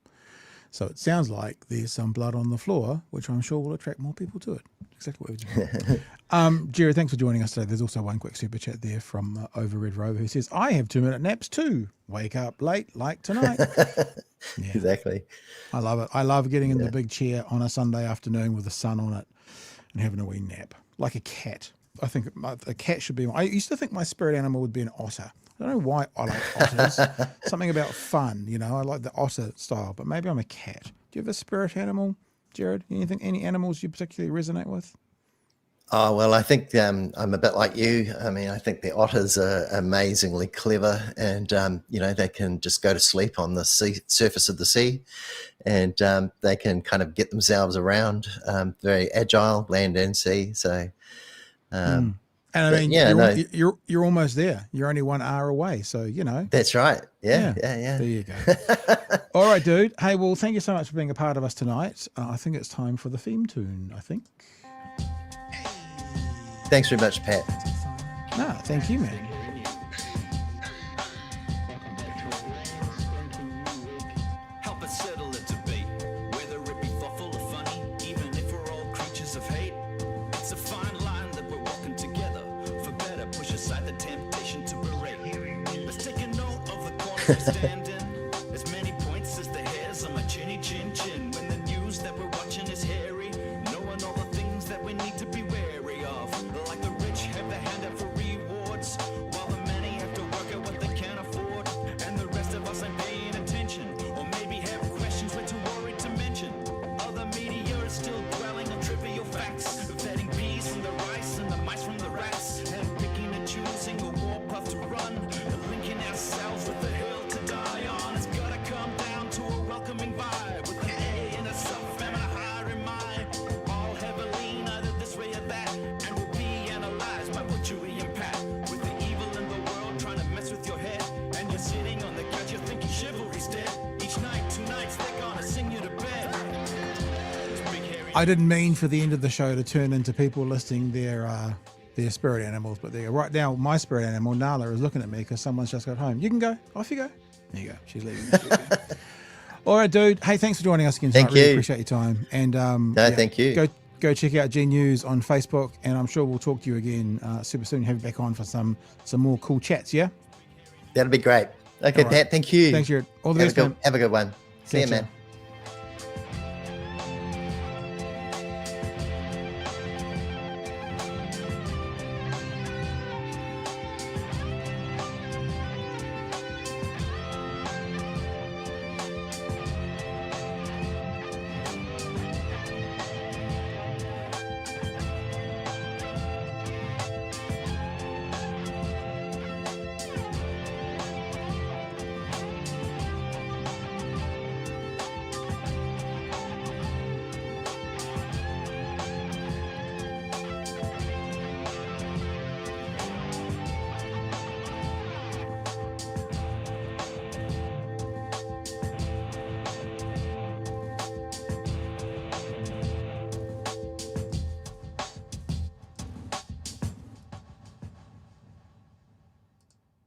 So it sounds like there's some blood on the floor, which I'm sure will attract more people to it. Exactly what we're doing. Gerard, thanks for joining us today. There's also one quick super chat there from Overred Rover, who says, I have 2-minute naps too. Wake up late like tonight. Yeah. Exactly. I love it. I love getting in the big chair on a Sunday afternoon with the sun on it and having a wee nap. Like a cat. I think a cat should be. I used to think my spirit animal would be an otter. I don't know why I like otters. Something about fun, I like the otter style, but maybe I'm a cat. Do you have a spirit animal, Gerard? Any animals you particularly resonate with? Oh, well, I think I'm a bit like you. I mean, I think the otters are amazingly clever, and, they can just go to sleep on the surface of the sea, and they can kind of get themselves around, very agile, land and sea. So, and I mean, you're almost there. You're only 1 hour away, so That's right. Yeah. There you go. All right, dude. Hey, well, thank you so much for being a part of us tonight. I think it's time for the theme tune. I think. Thanks very much, Pat. No, thank you, man. Help us settle a debate, whether it be thoughtful or funny, even if we're all creatures of hate. It's a fine line that we're walking together. For better, push aside the temptation to berate. Let's take a note of the corner we stand in. As many points as the hairs on my chinny chin chin. When the news that we're watching is hairy, knowing all the things that we need to be wary of. Like the rich have the hand out for rewards, while the many have to work out what they can't afford. And the rest of us ain't paying attention, or maybe have questions we're too worried to mention. Other media is still dwelling on trivial facts, vetting peas from the rice and the mice from the rats, and picking and choosing a warpath to run, and linking ourselves with the hill to die on. It's gotta come down to a welcoming vibe, with an A and a sub and a higher in mind. All heavily either this way or that, and will be analyzed by butchery and pat. With the evil in the world trying to mess with your head, and you're sitting on the couch, you're thinking chivalry's dead. Each night, 2 nights, they're gonna sing you to bed. I didn't mean for the end of the show to turn into people listing their spirit animals, but there you go. Right now, my spirit animal, Nala, is looking at me because someone's just got home. You can go. Off you go. There you go. She's leaving. All right, dude. Hey, thanks for joining us again tonight. Thank you. Really appreciate your time. And thank you. Go check out G News on Facebook, and I'm sure we'll talk to you again super soon. Have you back on for some more cool chats, yeah? That'll be great. Okay, right. Pat, thank you. Thanks, Gerard. All the best, man. Have a good one. See you, man.